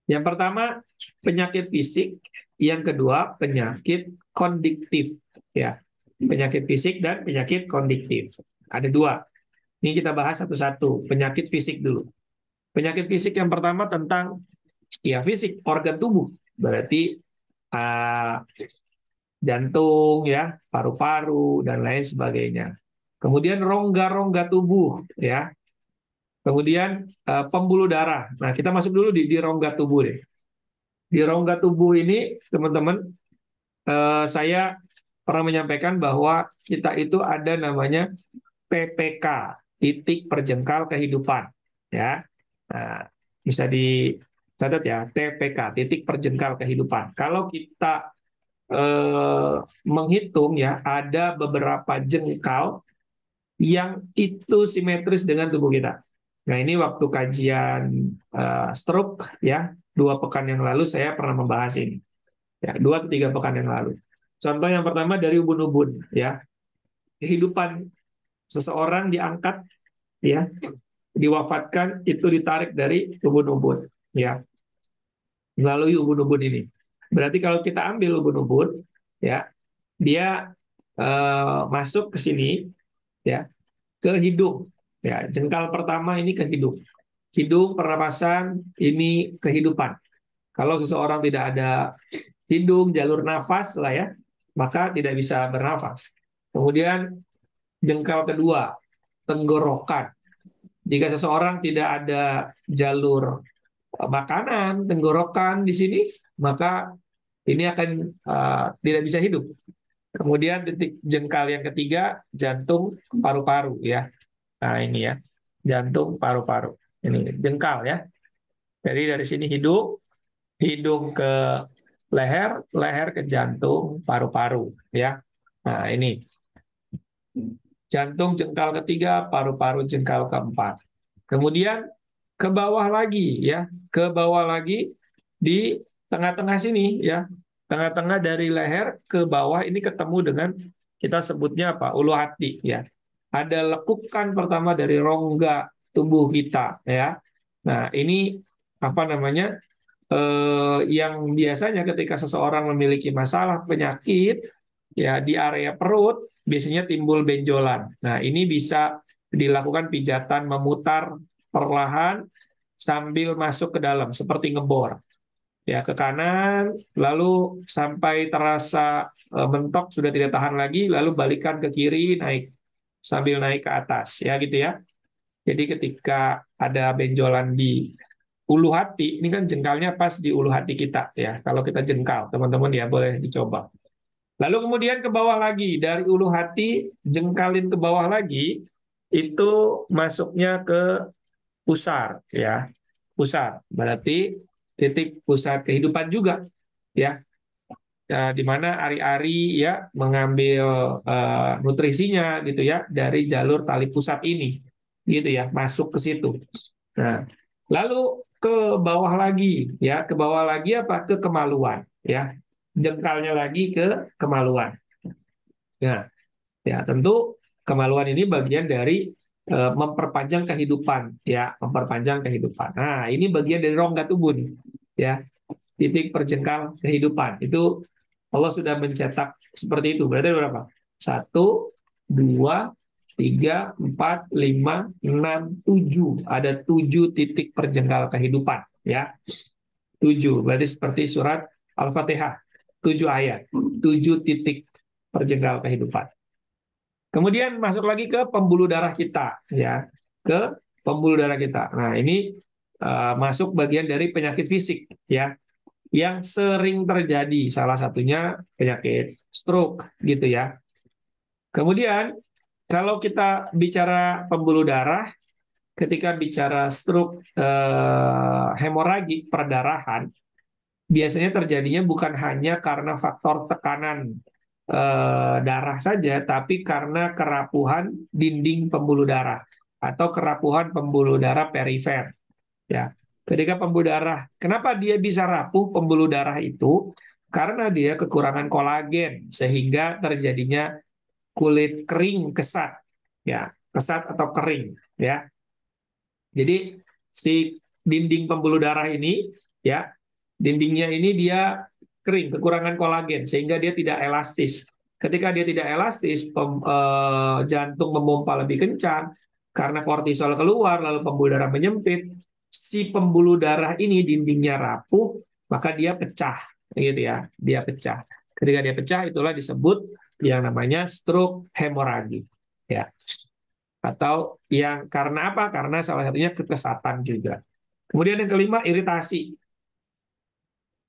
Yang pertama penyakit fisik, yang kedua penyakit kondiktif ya. Penyakit fisik dan penyakit kondiktif. Ada dua. Ini kita bahas satu-satu. Penyakit fisik dulu. Penyakit fisik yang pertama tentang ya fisik organ tubuh. Berarti uh, jantung ya, paru-paru dan lain sebagainya. Kemudian rongga-rongga tubuh ya. Kemudian pembuluh darah. Nah, kita masuk dulu di rongga tubuh deh. Di rongga tubuh ini, teman-teman, saya pernah menyampaikan bahwa kita itu ada namanya PPK, titik perjengkal kehidupan. Ya, nah, bisa dicatat ya, TPK, titik perjengkal kehidupan. Kalau kita menghitung ya, ada beberapa jengkal yang itu simetris dengan tubuh kita. Nah, ini waktu kajian stroke ya, 2 pekan yang lalu saya pernah membahas ini. Ya, 2 atau 3 pekan yang lalu. Contoh yang pertama dari ubun-ubun ya. Kehidupan seseorang diangkat ya, diwafatkan itu ditarik dari ubun-ubun ya, melalui ubun-ubun ini. Berarti kalau kita ambil ubun-ubun ya, dia masuk ke sini ya, ke hidung ya. Jengkal pertama ini ke hidung. Hidung, pernapasan, ini kehidupan. Kalau seseorang tidak ada hidung, jalur nafas lah ya, maka tidak bisa bernafas. Kemudian jengkal kedua, tenggorokan. Jika seseorang tidak ada jalur makanan, tenggorokan di sini, maka ini akan tidak bisa hidup. Kemudian titik jengkal yang ketiga, jantung, paru-paru ya. Nah ini ya, jantung, paru-paru. Ini jengkal ya. Jadi dari sini hidung, hidung ke leher, leher ke jantung, paru-paru ya. Nah ini jantung jengkal ketiga, paru-paru jengkal keempat. Kemudian ke bawah lagi ya, ke bawah lagi di tengah-tengah sini ya, tengah-tengah dari leher ke bawah ini ketemu dengan kita sebutnya apa? Ulu hati ya. Ada lekukan pertama dari rongga tubuh kita ya. Nah ini apa namanya? Yang biasanya ketika seseorang memiliki masalah penyakit ya di area perut biasanya timbul benjolan. Nah, ini bisa dilakukan pijatan memutar perlahan sambil masuk ke dalam seperti ngebor. Ya, ke kanan lalu sampai terasa mentok sudah tidak tahan lagi lalu balikan ke kiri naik sambil naik ke atas ya gitu ya. Jadi ketika ada benjolan di ulu hati, ini kan jengkalnya pas di ulu hati kita ya. Kalau kita jengkal, teman-teman ya boleh dicoba. Lalu kemudian ke bawah lagi, dari ulu hati jengkalin ke bawah lagi, itu masuknya ke pusar ya. Pusar berarti titik pusat kehidupan juga ya. di mana ari-ari ya mengambil nutrisinya gitu ya dari jalur tali pusat ini, gitu ya, masuk ke situ. Nah, lalu ke bawah lagi ya, ke bawah lagi apa? Ke kemaluan ya, jengkalnya lagi ke kemaluan. Nah, ya tentu kemaluan ini bagian dari memperpanjang kehidupan ya, memperpanjang kehidupan. Nah, ini bagian dari rongga tubuh nih ya, titik perjengkal kehidupan. Itu Allah sudah mencetak seperti itu. Berarti berapa? Satu, dua, tiga, empat, lima, enam, tujuh. Ada 7 titik perjengkal kehidupan ya. 7. Berarti seperti surat Al-Fatihah. 7 ayat. 7 titik perjengkal kehidupan. Kemudian masuk lagi ke pembuluh darah kita, ya, ke pembuluh darah kita. Nah, ini masuk bagian dari penyakit fisik, ya, yang sering terjadi. Salah satunya penyakit stroke, gitu ya. Kemudian kalau kita bicara pembuluh darah, ketika bicara stroke, hemoragi, perdarahan, biasanya terjadinya bukan hanya karena faktor tekanan darah saja, tapi karena kerapuhan dinding pembuluh darah atau kerapuhan pembuluh darah perifer. Ya, ketika pembuluh darah, kenapa dia bisa rapuh pembuluh darah itu? Karena dia kekurangan kolagen sehingga terjadinya kulit kering kesat, ya, kesat atau kering, ya. Jadi si dinding pembuluh darah ini, ya, dindingnya ini dia kering, kekurangan kolagen sehingga dia tidak elastis. Ketika dia tidak elastis, jantung memompa lebih kencang karena kortisol keluar, lalu pembuluh darah menyempit. Si pembuluh darah ini dindingnya rapuh, maka dia pecah, gitu ya. Dia pecah. Ketika dia pecah, itulah disebut yang namanya stroke hemoragi, ya. Atau yang karena apa? Karena salah satunya kekesatan juga. Kemudian yang kelima, iritasi.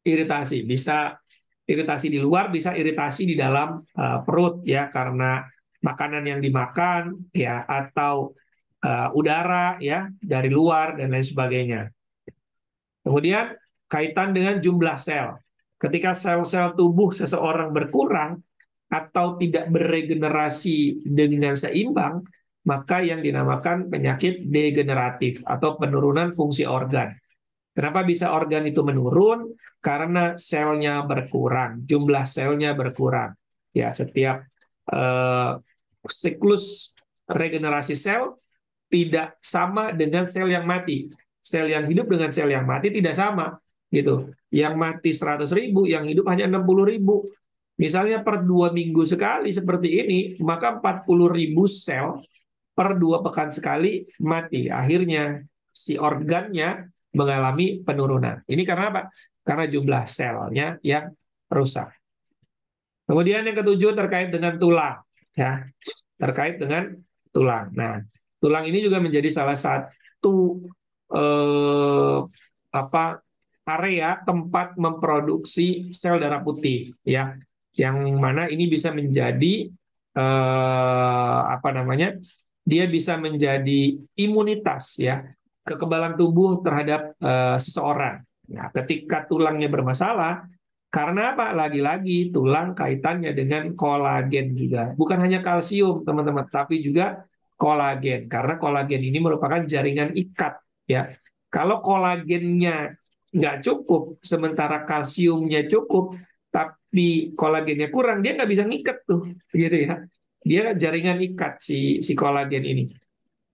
Iritasi bisa iritasi di luar, bisa iritasi di dalam perut ya, karena makanan yang dimakan ya, atau udara ya dari luar dan lain sebagainya. Kemudian kaitan dengan jumlah sel. Ketika sel-sel tubuh seseorang berkurang atau tidak beregenerasi dengan seimbang, maka yang dinamakan penyakit degeneratif atau penurunan fungsi organ. Kenapa bisa organ itu menurun? Karena selnya berkurang, jumlah selnya berkurang. Ya, setiap siklus regenerasi sel tidak sama dengan sel yang mati. Sel yang hidup dengan sel yang mati tidak sama, gitu. Yang mati 100.000, yang hidup hanya 60.000. Misalnya per 2 minggu sekali seperti ini, maka 40.000 sel per 2 pekan sekali mati. Akhirnya si organnya mengalami penurunan. Ini karena apa? Karena jumlah selnya yang rusak. Kemudian yang ketujuh terkait dengan tulang, ya, terkait dengan tulang. Nah, tulang ini juga menjadi salah satu eh, apa area tempat memproduksi sel darah putih, ya, yang mana ini bisa menjadi apa namanya? Dia bisa menjadi imunitas, ya, kekebalan tubuh terhadap seseorang. Nah, ketika tulangnya bermasalah, karena apa? Lagi-lagi tulang kaitannya dengan kolagen juga. Bukan hanya kalsium, teman-teman, tapi juga kolagen. Karena kolagen ini merupakan jaringan ikat, ya. Kalau kolagennya nggak cukup, sementara kalsiumnya cukup, tapi kolagennya kurang, dia nggak bisa ngikat tuh, gitu ya. Dia jaringan ikat si kolagen ini.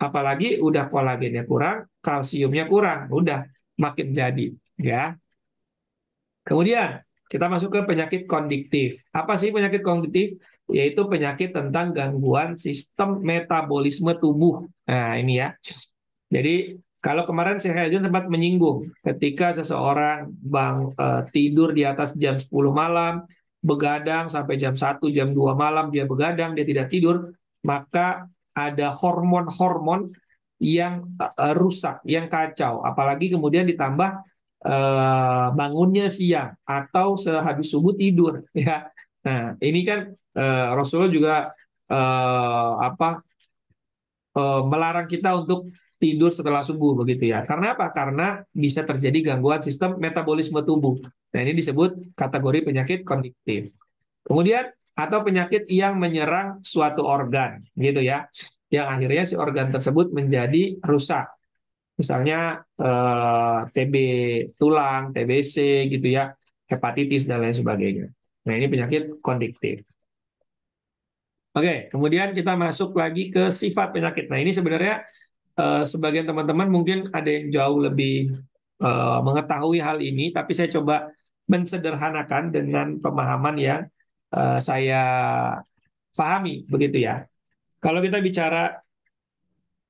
Apalagi udah kolagennya kurang, kalsiumnya kurang, udah makin jadi, ya. Kemudian kita masuk ke penyakit kognitif. Apa sih penyakit kognitif? Yaitu penyakit tentang gangguan sistem metabolisme tubuh. Nah, ini ya. Jadi kalau kemarin saya sempat menyinggung ketika seseorang tidur di atas jam 10 malam, begadang sampai jam 1, jam 2 malam dia begadang, dia tidak tidur, maka ada hormon-hormon yang rusak, yang kacau. Apalagi kemudian ditambah bangunnya siang atau sehabis subuh tidur, ya. Nah, ini kan Rasulullah juga melarang kita untuk tidur setelah subuh begitu ya. Karena apa? Karena bisa terjadi gangguan sistem metabolisme tubuh. Nah, ini disebut kategori penyakit konduktif. Kemudian atau penyakit yang menyerang suatu organ gitu ya. Yang akhirnya si organ tersebut menjadi rusak. Misalnya TB tulang, TBC gitu ya, hepatitis dan lain sebagainya. Nah, ini penyakit konduktif. Oke, kemudian kita masuk lagi ke sifat penyakit. Nah, ini sebenarnya sebagian teman-teman mungkin ada yang jauh lebih mengetahui hal ini, tapi saya coba mensederhanakan dengan pemahaman yang saya pahami, begitu ya. Kalau kita bicara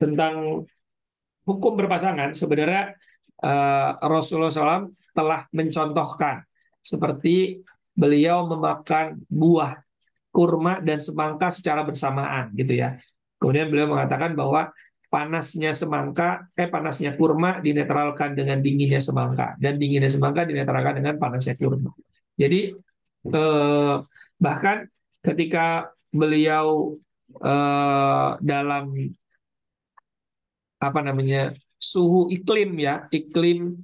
tentang hukum berpasangan, sebenarnya Rasulullah SAW telah mencontohkan seperti beliau memakan buah kurma dan semangka secara bersamaan gitu ya. Kemudian beliau mengatakan bahwa panasnya kurma dinetralkan dengan dinginnya semangka dan dinginnya semangka dinetralkan dengan panasnya kurma. Jadi bahkan ketika beliau dalam apa namanya suhu iklim ya, iklim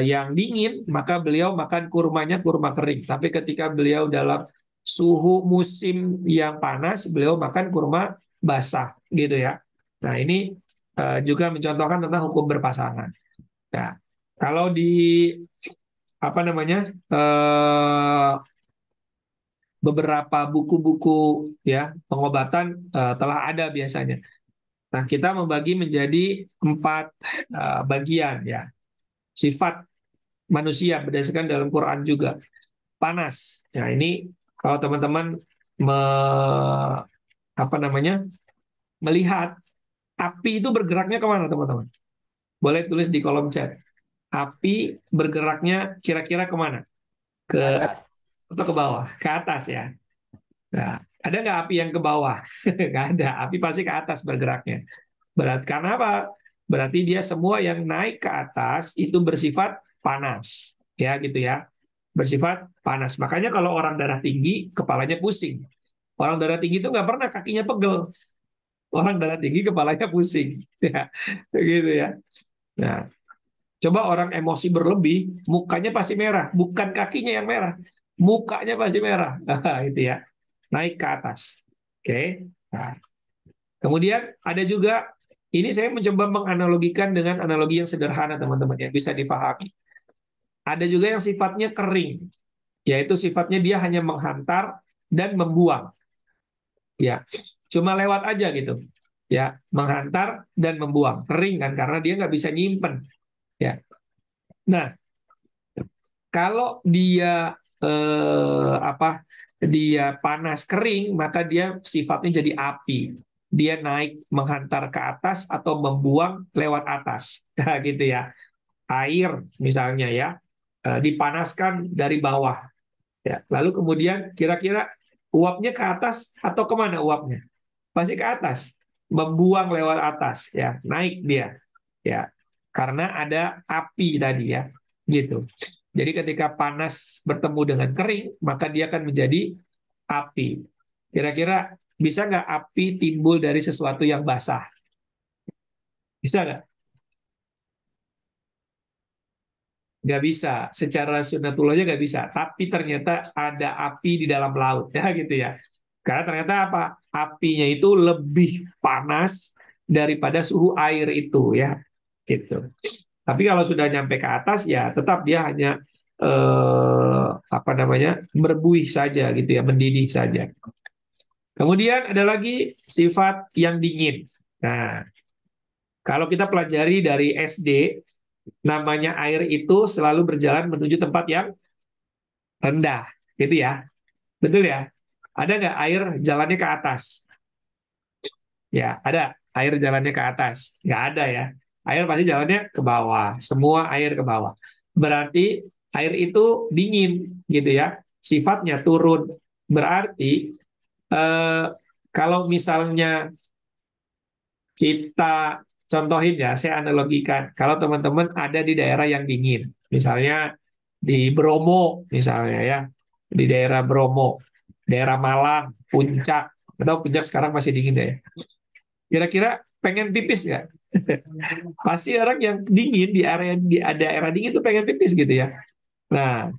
yang dingin, maka beliau makan kurmanya kurma kering. Tapi ketika beliau dalam suhu musim yang panas, beliau makan kurma basah gitu ya. Nah, ini juga mencontohkan tentang hukum berpasangan. Nah, kalau di apa namanya beberapa buku-buku ya pengobatan telah ada biasanya. Nah, kita membagi menjadi 4 bagian ya. Sifat manusia berdasarkan dalam Quran juga. Panas. Nah, ini kalau teman-teman me, apa namanya? Melihat api itu bergeraknya kemana, teman-teman? Boleh tulis di kolom chat. Api bergeraknya kira-kira kemana? Ke Ke atas. atau ke bawah? Ke atas ya. Nah, ada nggak api yang ke bawah? Nggak ada. Api pasti ke atas bergeraknya. Karena apa? Berarti dia semua yang naik ke atas itu bersifat panas, ya gitu ya, bersifat panas. Makanya kalau orang darah tinggi, kepalanya pusing. Orang darah tinggi itu nggak pernah kakinya pegel. Orang darah tinggi kepalanya pusing, ya, gitu ya. Nah, coba orang emosi berlebih, mukanya pasti merah, bukan kakinya yang merah, mukanya pasti merah, itu ya, naik ke atas. Oke. Nah, kemudian ada juga, ini saya mencoba menganalogikan dengan analogi yang sederhana teman-teman yang bisa difahami. Ada juga yang sifatnya kering, yaitu sifatnya dia hanya menghantar dan membuang. Ya, cuma lewat aja gitu. Ya, menghantar dan membuang. Kering kan karena dia nggak bisa nyimpen. Ya. Nah, kalau dia apa? Dia panas kering, maka dia sifatnya jadi api. Dia naik menghantar ke atas atau membuang lewat atas. Nah, gitu ya. Air misalnya ya, dipanaskan dari bawah. Ya. Lalu kemudian kira-kira uapnya ke atas atau kemana uapnya? Pasti ke atas. Membuang lewat atas ya, naik dia. Ya. Karena ada api tadi ya. Gitu. Jadi ketika panas bertemu dengan kering, maka dia akan menjadi api. Kira-kira bisa nggak api timbul dari sesuatu yang basah? Bisa nggak? Nggak bisa. Secara sunatullahnya nggak bisa. Tapi ternyata ada api di dalam laut. Ya gitu ya. Karena ternyata apa? Apinya itu lebih panas daripada suhu air itu ya. Gitu. Tapi kalau sudah nyampe ke atas ya tetap dia hanya apa namanya berbuih saja gitu ya, mendidih saja. Kemudian ada lagi sifat yang dingin. Nah, kalau kita pelajari dari SD, namanya air itu selalu berjalan menuju tempat yang rendah, gitu ya. Betul ya? Ada nggak air jalannya ke atas? Ya, ada air jalannya ke atas. Nggak ada ya. Air pasti jalannya ke bawah. Semua air ke bawah. Berarti air itu dingin, gitu ya. Sifatnya turun. Berarti eh, kalau misalnya kita contohin ya, saya analogikan. Kalau teman-teman ada di daerah yang dingin, misalnya di Bromo, misalnya ya, di daerah Bromo, daerah Malang, Puncak, atau Puncak sekarang masih dingin deh. Kira-kira pengen pipis nggak? Pasti orang yang dingin di daerah dingin tuh pengen pipis gitu ya. Nah,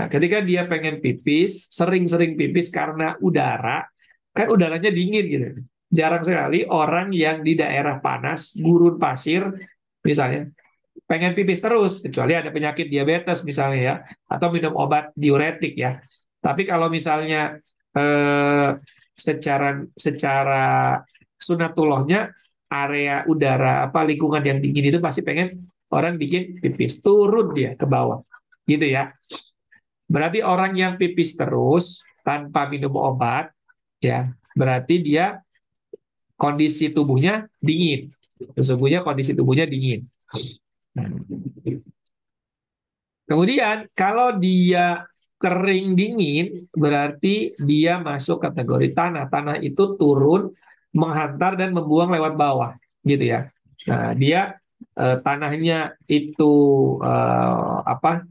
ketika dia pengen pipis, sering-sering pipis karena udara, kan udaranya dingin gitu. Jarang sekali orang yang di daerah panas, gurun pasir, misalnya, pengen pipis terus, kecuali ada penyakit diabetes misalnya ya, atau minum obat diuretik ya. Tapi kalau misalnya secara secara sunatullahnya, area udara apa lingkungan yang dingin itu pasti pengen orang bikin pipis, turun dia ke bawah, gitu ya. Berarti orang yang pipis terus tanpa minum obat, ya, berarti dia kondisi tubuhnya dingin. Sesungguhnya kondisi tubuhnya dingin. Nah, kemudian kalau dia kering dingin, berarti dia masuk kategori tanah. Tanah itu turun, menghantar dan membuang lewat bawah, gitu ya. Nah, dia tanahnya itu apa?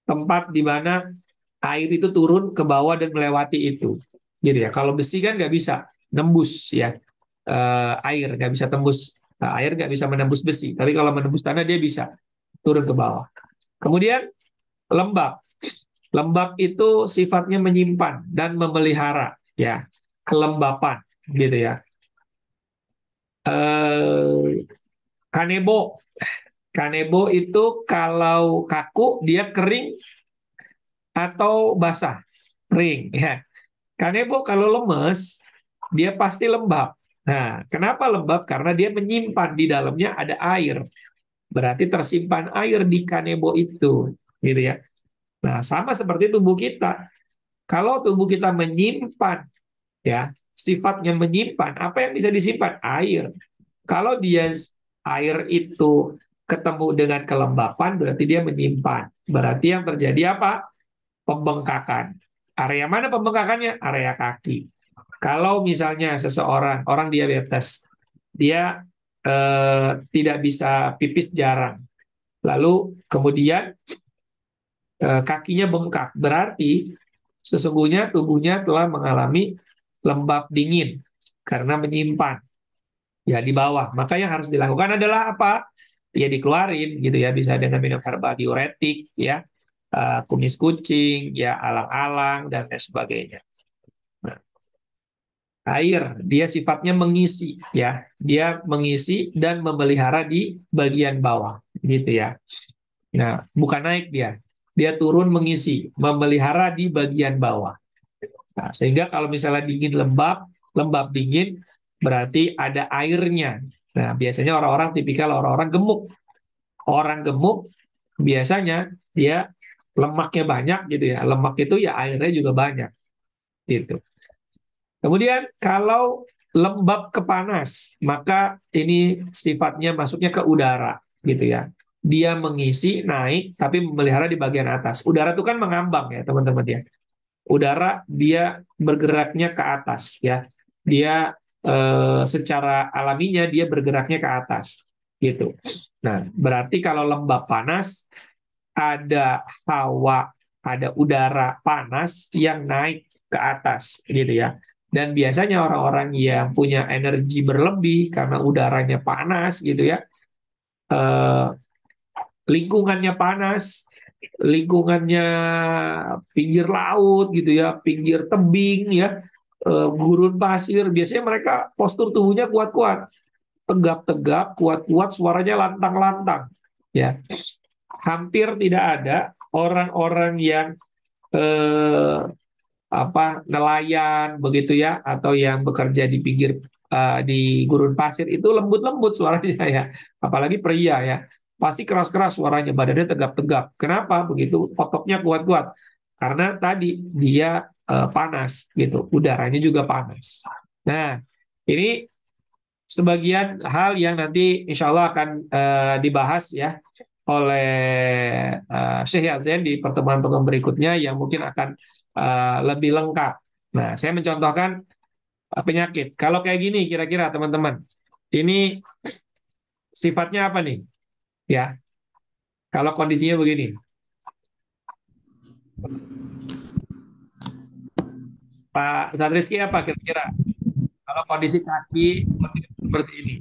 Tempat di mana air itu turun ke bawah dan melewati itu, gitu ya. Kalau besi kan nggak bisa nembus ya, air nggak bisa tembus. Nah, air nggak bisa menembus besi, tapi kalau menembus tanah dia bisa turun ke bawah. Kemudian lembab. Lembab itu sifatnya menyimpan dan memelihara, ya, kelembapan, gitu ya. Eh, kanebo, kanebo itu kalau kaku dia kering atau basah, kering, ya. Kanebo kalau lemes dia pasti lembab. Nah, kenapa lembab? Karena dia menyimpan di dalamnya ada air. Berarti tersimpan air di kanebo itu, gitu ya. Nah, sama seperti tubuh kita. Kalau tubuh kita menyimpan, ya, sifatnya menyimpan, apa yang bisa disimpan? Air. Kalau dia air itu ketemu dengan kelembapan, berarti dia menyimpan. Berarti yang terjadi apa? Pembengkakan. Area mana pembengkakannya? Area kaki. Kalau misalnya seseorang, orang diabetes, dia tidak bisa pipis jarang, lalu kemudian kakinya bengkak, berarti sesungguhnya tubuhnya telah mengalami lembab dingin karena menyimpan ya di bawah. Maka yang harus dilakukan adalah apa? Ya dikeluarin gitu ya, bisa dengan minum herbal diuretik ya, kumis kucing, ya alang-alang dan lain sebagainya. Nah, air dia sifatnya mengisi ya, dia mengisi dan memelihara di bagian bawah gitu ya. Nah, bukan naik dia turun mengisi, memelihara di bagian bawah. Nah, sehingga kalau misalnya dingin lembab, lembab dingin berarti ada airnya. Nah, biasanya orang-orang tipikal orang-orang gemuk. Orang gemuk biasanya dia lemaknya banyak gitu ya. Lemak itu ya airnya juga banyak gitu. Kemudian kalau lembab ke panas, maka ini sifatnya masuknya ke udara gitu ya. Dia mengisi naik tapi memelihara di bagian atas. Udara itu kan mengambang ya teman-teman ya. Udara dia bergeraknya ke atas ya. Dia secara alaminya dia bergeraknya ke atas gitu. Nah, berarti kalau lembab panas ada hawa, ada udara panas yang naik ke atas gitu ya. Dan biasanya orang-orang yang punya energi berlebih karena udaranya panas gitu ya, eh, lingkungannya panas, lingkungannya pinggir laut gitu ya, pinggir tebing ya, gurun pasir, biasanya mereka postur tubuhnya kuat-kuat, tegap-tegap, kuat-kuat, suaranya lantang-lantang ya. Hampir tidak ada orang-orang yang eh, nelayan begitu ya, atau yang bekerja di pinggir di gurun pasir itu lembut-lembut suaranya ya, apalagi pria ya, pasti keras-keras suaranya, badannya tegap-tegap. Kenapa begitu? Ototnya kuat-kuat karena tadi dia panas gitu, udaranya juga panas. Nah, ini sebagian hal yang nanti insya Allah akan dibahas ya oleh Syekh Yazen di pertemuan-pertemuan berikutnya yang mungkin akan lebih lengkap. Nah, saya mencontohkan penyakit. Kalau kayak gini kira-kira teman-teman, ini sifatnya apa nih? Ya, kalau kondisinya begini, Pak Ustadz Rizky apa kira-kira? Kalau kondisi kaki seperti ini.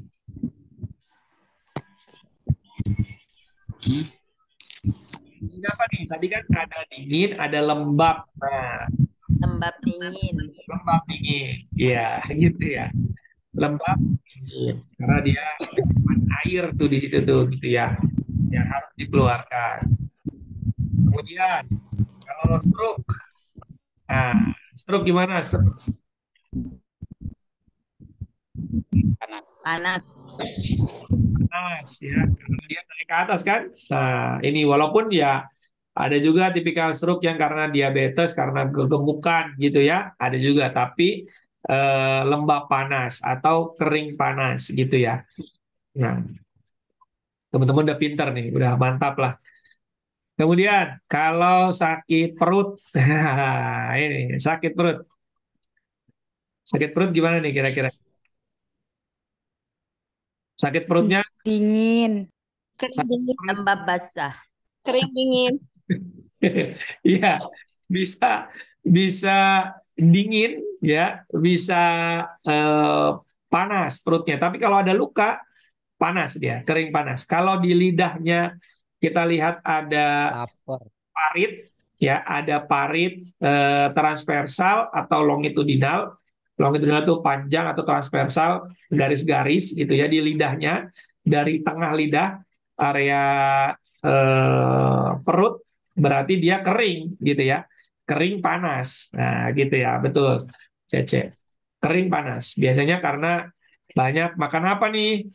Ini apa nih? Tadi kan ada dingin, ada lembab. Nah, Lembab dingin. lembab dingin. Iya, gitu ya. Lembab dingin. Karena dia menyimpan air tuh di situ tuh, gitu ya. Yang harus dikeluarkan. Kemudian, kalau stroke, nah, stroke gimana? Stroke Panas. Panas. panas ya, karena dia naik ke atas kan. Nah, ini walaupun ya ada juga tipikal stroke yang karena diabetes, karena kegemukan gitu ya, ada juga. Tapi lembab panas atau kering panas gitu ya. Nah, teman-teman udah pinter nih, udah mantap lah. Kemudian kalau sakit perut, ini sakit perut, sakit perut gimana nih kira-kira? Sakit perutnya, Dingin. Kering sakit dingin. perut, Lembab basah. Kering dingin. iya, bisa bisa dingin ya, bisa eh, panas perutnya. Tapi kalau ada luka, panas dia, kering panas. Kalau di lidahnya kita lihat ada Lapar. parit, ya, ada parit transversal atau longitudinal. Longitudinal itu panjang atau transversal, garis-garis gitu ya di lidahnya, dari tengah lidah area perut, berarti dia kering gitu ya, kering panas. Nah gitu ya, betul, Cece. Kering panas. Biasanya karena banyak makan apa nih?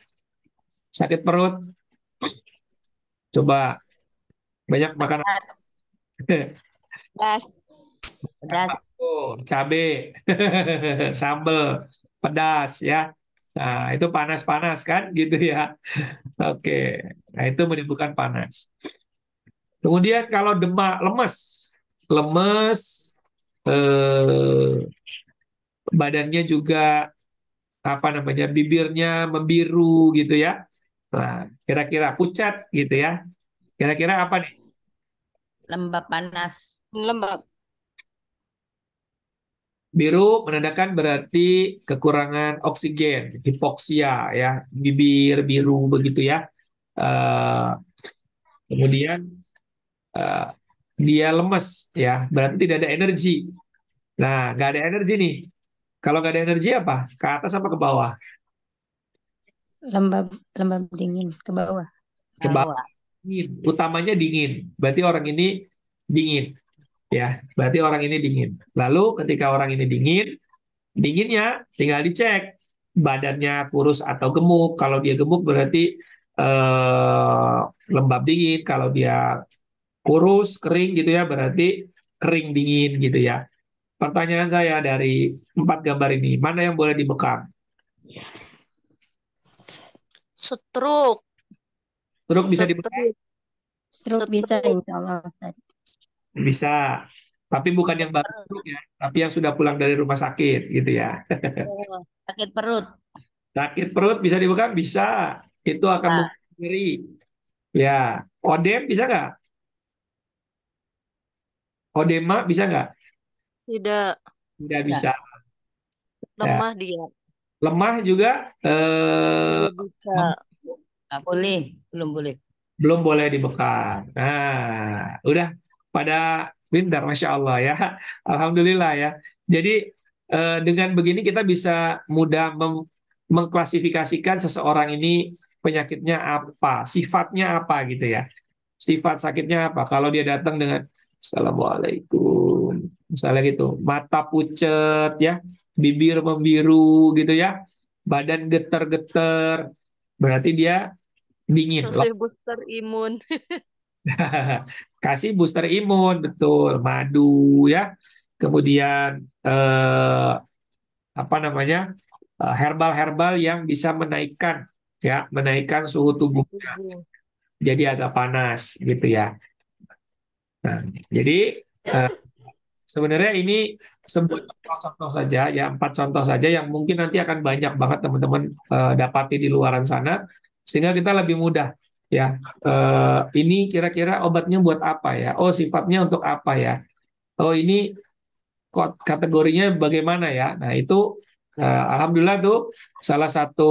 Sakit perut. Coba banyak makan Pedas. Das. Pedas. cabe, sambel, pedas ya. Nah, itu panas-panas kan gitu ya. Oke. Nah, itu menimbulkan panas. Kemudian kalau demam, lemes. Lemes, eh, badannya juga apa namanya? Bibirnya membiru gitu ya. Nah, kira-kira pucat gitu ya. Kira-kira apa nih? Lembab panas. Lembab. Biru menandakan berarti kekurangan oksigen, hipoksia ya, bibir biru begitu ya. Eh, kemudian eh, dia lemes ya, berarti tidak ada energi. Nah, nggak ada energi nih. Kalau nggak ada energi apa? Ke atas apa ke bawah? Lembab. Lembab dingin. Ke bawah. Ke bawah. Bawah. Dingin. Utamanya dingin. Berarti orang ini dingin ya. Berarti orang ini dingin. Lalu ketika orang ini dingin, dinginnya tinggal dicek badannya kurus atau gemuk. Kalau dia gemuk berarti eh, lembab dingin. Kalau dia kurus, kering gitu ya, berarti kering dingin gitu ya. Pertanyaan saya dari 4 gambar ini, mana yang boleh dibekam? Stroke. Stroke bisa dibekam? Stroke. Stroke bisa insya Allah. Ustaz. Bisa. Tapi bukan yang baru Perut. stroke ya, tapi yang sudah pulang dari rumah sakit gitu ya. Sakit perut. Sakit perut bisa dibekam? Bisa. Itu akan Bisa. membuat nyeri. Ya. Odem bisa nggak? Odema bisa nggak? Tidak. Tidak Bisa. bisa. Ya. Lemah dia. Lemah juga Tidak bisa. Nggak boleh. Belum boleh. belum boleh dibekam. Nah, udah pada pintar, Masya Allah ya. Alhamdulillah ya. Jadi dengan begini kita bisa mudah mengklasifikasikan seseorang ini penyakitnya apa, sifatnya apa gitu ya. Sifat sakitnya apa? Kalau dia datang dengan Assalamualaikum, misalnya gitu, mata pucet ya, bibir membiru gitu ya, badan getar-getar, berarti dia dingin. Kasih booster imun. Kasih booster imun, betul, madu ya, kemudian apa namanya, herbal-herbal yang bisa menaikkan ya, menaikkan suhu tubuhnya Tubuh. jadi agak panas gitu ya. Nah, jadi eh, sebenarnya ini sebuah contoh-contoh saja ya, 4 contoh saja yang mungkin nanti akan banyak banget teman-teman dapati di luaran sana, sehingga kita lebih mudah ya. Ini kira-kira obatnya buat apa ya? Oh, sifatnya untuk apa ya? Oh, ini kok kategorinya bagaimana ya? Nah, itu alhamdulillah tuh salah satu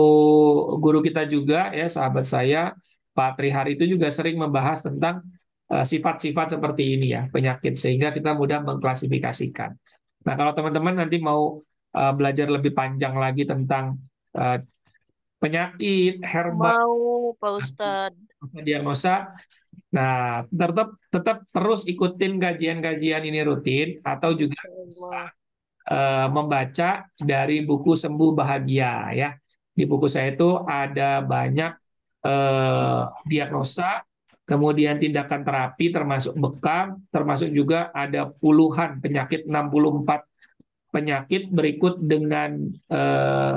guru kita juga ya, sahabat saya, Pak Trihari itu juga sering membahas tentang sifat-sifat seperti ini ya, penyakit, sehingga kita mudah mengklasifikasikan. Nah, kalau teman-teman nanti mau belajar lebih panjang lagi tentang penyakit herbal, Mau, Pak Ustadz. diagnosa, nah tetap tetap terus ikutin kajian-kajian ini rutin, atau juga Insya bisa Allah. membaca dari buku Sembuh Bahagia ya. Di buku saya itu ada banyak diagnosa, kemudian tindakan terapi termasuk bekam, termasuk juga ada puluhan penyakit, 64 penyakit, berikut dengan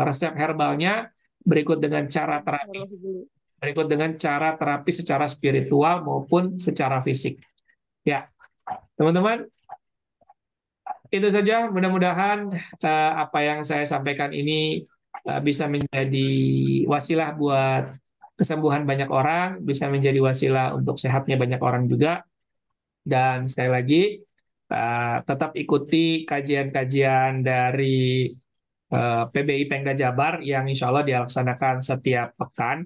resep herbalnya, berikut dengan cara terapi, Allah dulu. berikut dengan cara terapi secara spiritual maupun secara fisik. Ya, teman-teman, itu saja. Mudah-mudahan apa yang saya sampaikan ini bisa menjadi wasilah buat kesembuhan banyak orang, bisa menjadi wasilah untuk sehatnya banyak orang juga. Dan sekali lagi, tetap ikuti kajian-kajian dari PBI Pemda Jabar yang insya Allah dilaksanakan setiap pekan.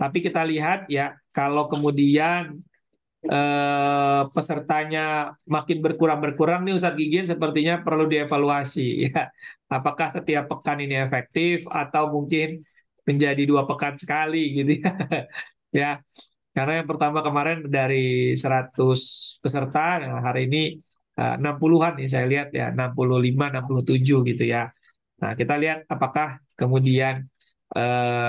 Tapi kita lihat ya, kalau kemudian pesertanya makin berkurang nih Ustadz Gigin, sepertinya perlu dievaluasi ya. Apakah setiap pekan ini efektif atau mungkin menjadi 2 pekan sekali gitu ya. Ya, karena yang pertama kemarin dari 100 peserta, nah hari ini 60-an nih saya lihat ya, 65, 67 gitu ya. Nah, kita lihat apakah kemudian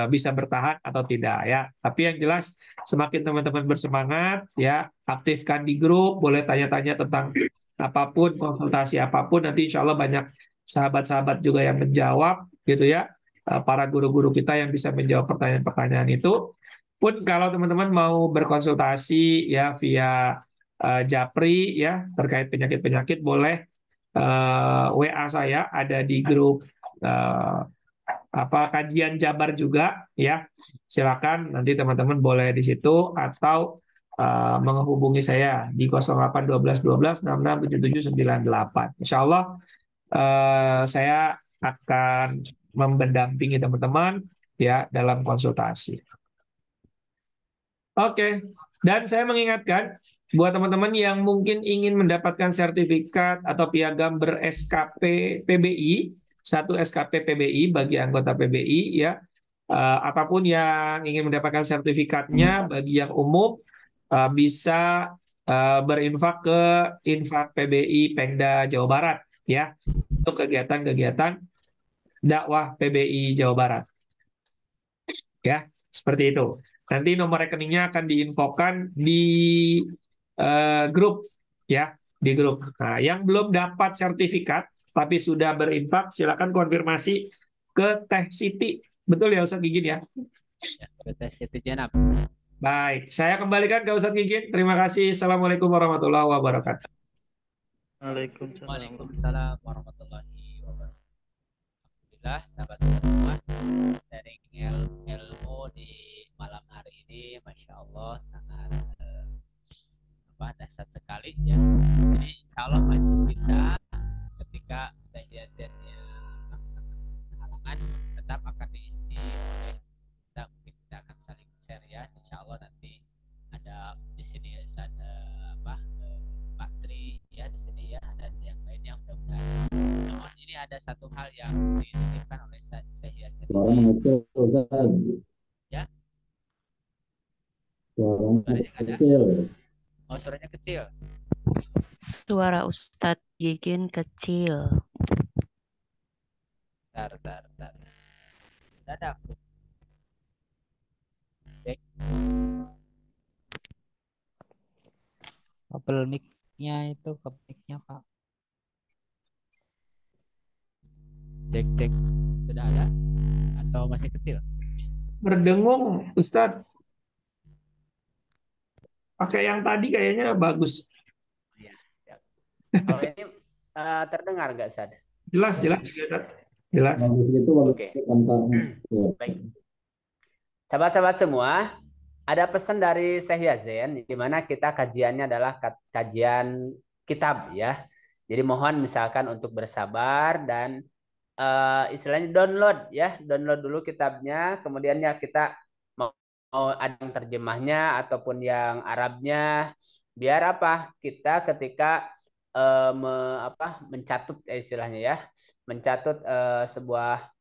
bisa bertahan atau tidak ya. Tapi yang jelas, semakin teman-teman bersemangat ya, aktifkan di grup, boleh tanya-tanya tentang apapun, konsultasi apapun, nanti insya Allah banyak sahabat-sahabat juga yang menjawab gitu ya. Para guru-guru kita yang bisa menjawab pertanyaan-pertanyaan itu. Pun kalau teman-teman mau berkonsultasi ya via Japri ya terkait penyakit-penyakit, boleh WA saya ada di grup kajian Jabar juga ya. Silakan nanti teman-teman boleh di situ, atau menghubungi saya di 08 12 12 66 77 98. Insya Allah saya akan mendampingi teman-teman ya dalam konsultasi. Oke, dan saya mengingatkan buat teman-teman yang mungkin ingin mendapatkan sertifikat atau piagam ber-SKP PBI, satu SKP PBI bagi anggota PBI ya, apapun yang ingin mendapatkan sertifikatnya bagi yang umum, bisa berinfak ke Infak PBI Pemda Jawa Barat ya, untuk kegiatan-kegiatan dakwah PBI Jawa Barat. Ya, seperti itu. Nanti nomor rekeningnya akan diinfokan di grup ya, di grup. Nah, yang belum dapat sertifikat tapi sudah berinfak, silakan konfirmasi ke Teh Siti. Betul ya Ustadz Gigin ya? Ya, ke Teh Siti Jenab. Baik, saya kembalikan ke Ustadz Gigin. Terima kasih. Assalamualaikum warahmatullahi wabarakatuh. Waalaikumsalam warahmatullahi wabarakatuh. Alhamdulillah, sahabat-sahabat semua, sharing ilmu di malam hari ini, masya Allah, sangat dahsyat sekali ya. Jadi insya Allah majelis kita ketika kajiannya halangan tetap akan diisi oleh kita, mungkin kita akan saling share ya. Insya Allah nanti ada di sini Pak Tri ya di sini ya, dan yang lain yang mudah-mudahan. Namun ini ada satu hal yang dititipkan oleh saya ya. Suaranya kecil. Oh, suaranya kecil. Suara Ustadz Gigin kecil. Bentar. Dadah. Cek. Kabel mic-nya itu, kabel mic-nya Pak. Cek. Sudah ada? Atau masih kecil? Berdengung, Ustadz. Pakai yang tadi kayaknya bagus. Ya. Kalau ini terdengar nggak, Sad? Jelas. Jelas. Oke. Baik. Sahabat-sahabat semua, ada pesan dari Syekh Yazen di mana kita kajiannya adalah kajian kitab ya. Jadi mohon misalkan untuk bersabar dan istilahnya download dulu kitabnya, kemudian ya kita ada yang terjemahnya ataupun yang Arabnya, biar apa? Kita ketika mencatut istilahnya ya, mencatut sebuah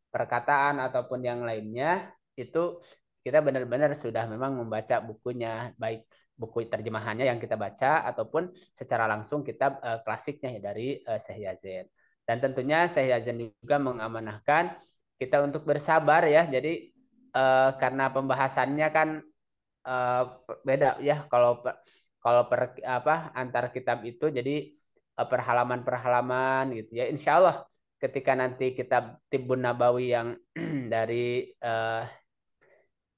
perkataan ataupun yang lainnya itu kita benar-benar sudah memang membaca bukunya, baik buku terjemahannya yang kita baca ataupun secara langsung kitab klasiknya ya dari Syekh Yazin. Dan tentunya Syekh Yazin juga mengamanahkan kita untuk bersabar ya. Jadi karena pembahasannya kan beda ya kalau antar kitab itu jadi perhalaman-perhalaman gitu ya. Insya Allah ketika nanti kitab Tibbun Nabawi yang dari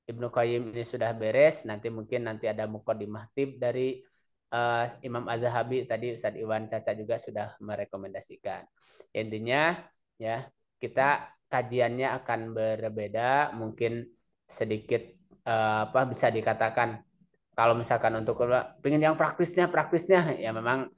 Ibnu Qayyim ini sudah beres, nanti ada Muqaddimah Tib dari Imam Az-Zahabi, tadi Ustaz Iwan Caca juga sudah merekomendasikan. Intinya ya kita kajiannya akan berbeda, mungkin sedikit bisa dikatakan kalau misalkan untuk pengen yang praktisnya ya memang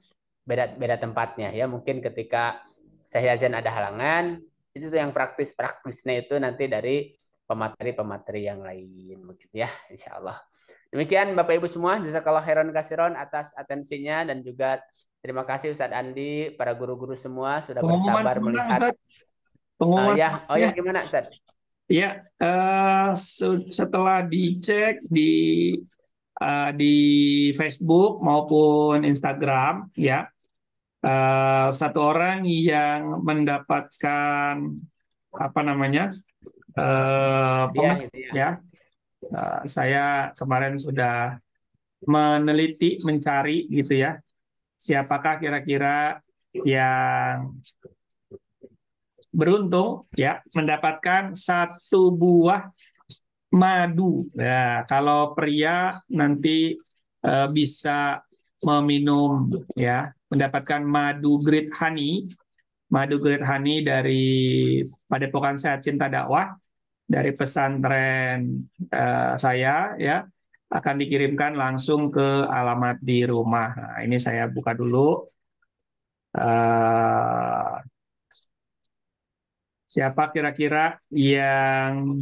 beda tempatnya ya. Mungkin ketika Syekh Yazin ada halangan, itu tuh yang praktisnya itu nanti dari pemateri-pemateri yang lain mungkin ya, insya Allah. Demikian Bapak Ibu semua, jazakallah khairan kasiron atas atensinya, dan juga terima kasih Ustadz Andi, para guru-guru semua sudah Pengumuman bersabar kemana, melihat. Ustaz? Pengumuman Ya gimana Ustadz? Ya, setelah dicek di Facebook maupun Instagram, ya, satu orang yang mendapatkan apa namanya Dia gitu ya. ya, saya kemarin sudah meneliti, mencari gitu ya, siapakah kira-kira yang beruntung ya mendapatkan satu buah madu. Ya, kalau pria nanti bisa meminum ya, mendapatkan madu grade honey dari Padepokan Sehat Cinta Dakwah dari pesantren saya ya, akan dikirimkan langsung ke alamat di rumah. Nah, ini saya buka dulu. Siapa kira-kira yang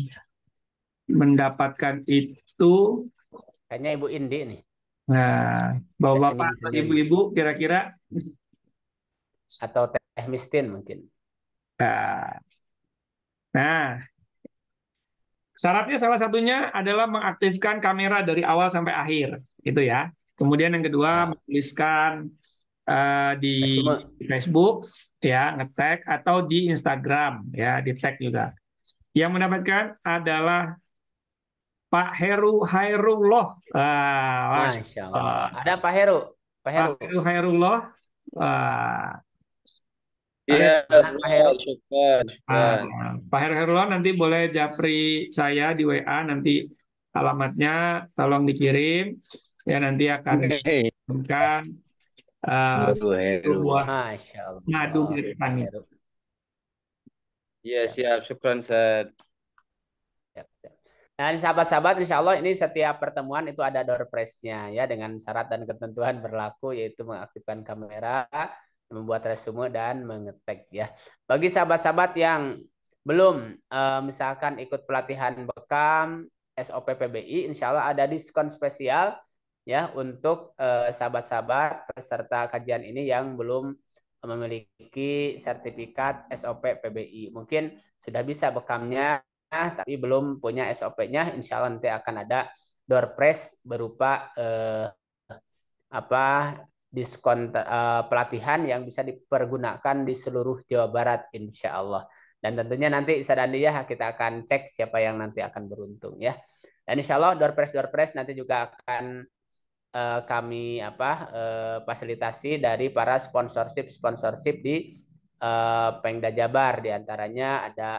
mendapatkan itu? Kayaknya Ibu Indi nih. Nah, bapak-bapak atau Senyum-senyum. ibu-ibu kira-kira? Atau Teh Mistin mungkin. Nah, syaratnya salah satunya adalah mengaktifkan kamera dari awal sampai akhir, gitu ya. Kemudian yang kedua, menuliskan di Facebook, ya, nge-tag, atau di Instagram, ya, di tag juga. Yang mendapatkan adalah Pak Heru Hairullah. Masya Allah. Ada Pak Heru. Pak Heru. Pak Heru Hairullah. Iya, Pak Heru. syukur. Pak Heru Hairullah nanti boleh japri saya di WA, nanti alamatnya tolong dikirim, ya, nanti akan dikirimkan sebuah Masya Allah. madu grade honey. Iya, siap. Syukran, Ustaz. Nah, sahabat-sahabat, insya Allah ini setiap pertemuan itu ada door prize-nya ya, dengan syarat dan ketentuan berlaku, yaitu mengaktifkan kamera, membuat resume, dan mengetek ya. Bagi sahabat-sahabat yang belum misalkan ikut pelatihan bekam SOP PBI, insya Allah ada diskon spesial ya untuk sahabat-sahabat peserta kajian ini yang belum memiliki sertifikat SOP PBI. Mungkin sudah bisa bekamnya, tapi belum punya SOP-nya, insya Allah nanti akan ada door prize berupa diskon pelatihan yang bisa dipergunakan di seluruh Jawa Barat, insya Allah. Dan tentunya nanti Ustadz Andi ya, kita akan cek siapa yang nanti akan beruntung ya. Dan insya Allah door prize nanti juga akan kami fasilitasi dari para sponsorship di Pemda Jabar, diantaranya ada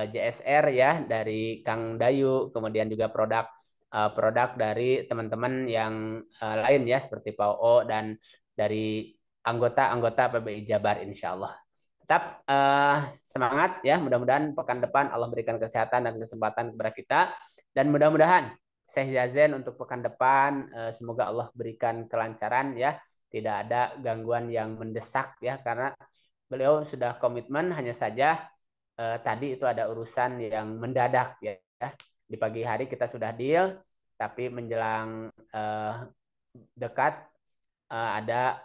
JSR ya dari Kang Dayu, kemudian juga produk dari teman-teman yang lain ya, seperti PAO dan dari anggota PBI Jabar, insya Allah. Tetap semangat ya, mudah-mudahan pekan depan Allah berikan kesehatan dan kesempatan kepada kita, dan mudah-mudahan Syekh Yazin untuk pekan depan semoga Allah berikan kelancaran ya, tidak ada gangguan yang mendesak ya, karena beliau sudah komitmen, hanya saja tadi itu ada urusan yang mendadak ya. Di pagi hari kita sudah deal, tapi menjelang dekat ada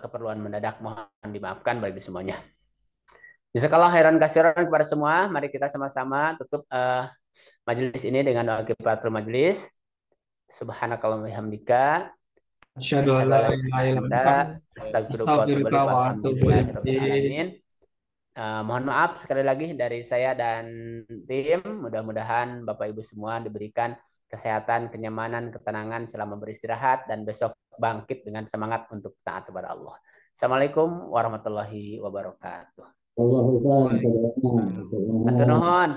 keperluan mendadak, mohon dimaafkan bagi semuanya. Jazakallah khairan katsiran kepada semua. Mari kita sama-sama tutup majelis ini dengan doa kifaratul majelis. Subhanakallahumma wabihamdika Asyhadu an la ilaha illa anta astagfiruka wa atubu ilaik. astaghfiruka wa atubu Walhamdulillahirabbil ilaik. alamin. Mohon maaf sekali lagi dari saya dan tim. Mudah-mudahan Bapak Ibu semua diberikan kesehatan, kenyamanan, ketenangan selama beristirahat dan besok bangkit dengan semangat untuk taat kepada Allah. Assalamualaikum warahmatullahi wabarakatuh. Atur nuhun.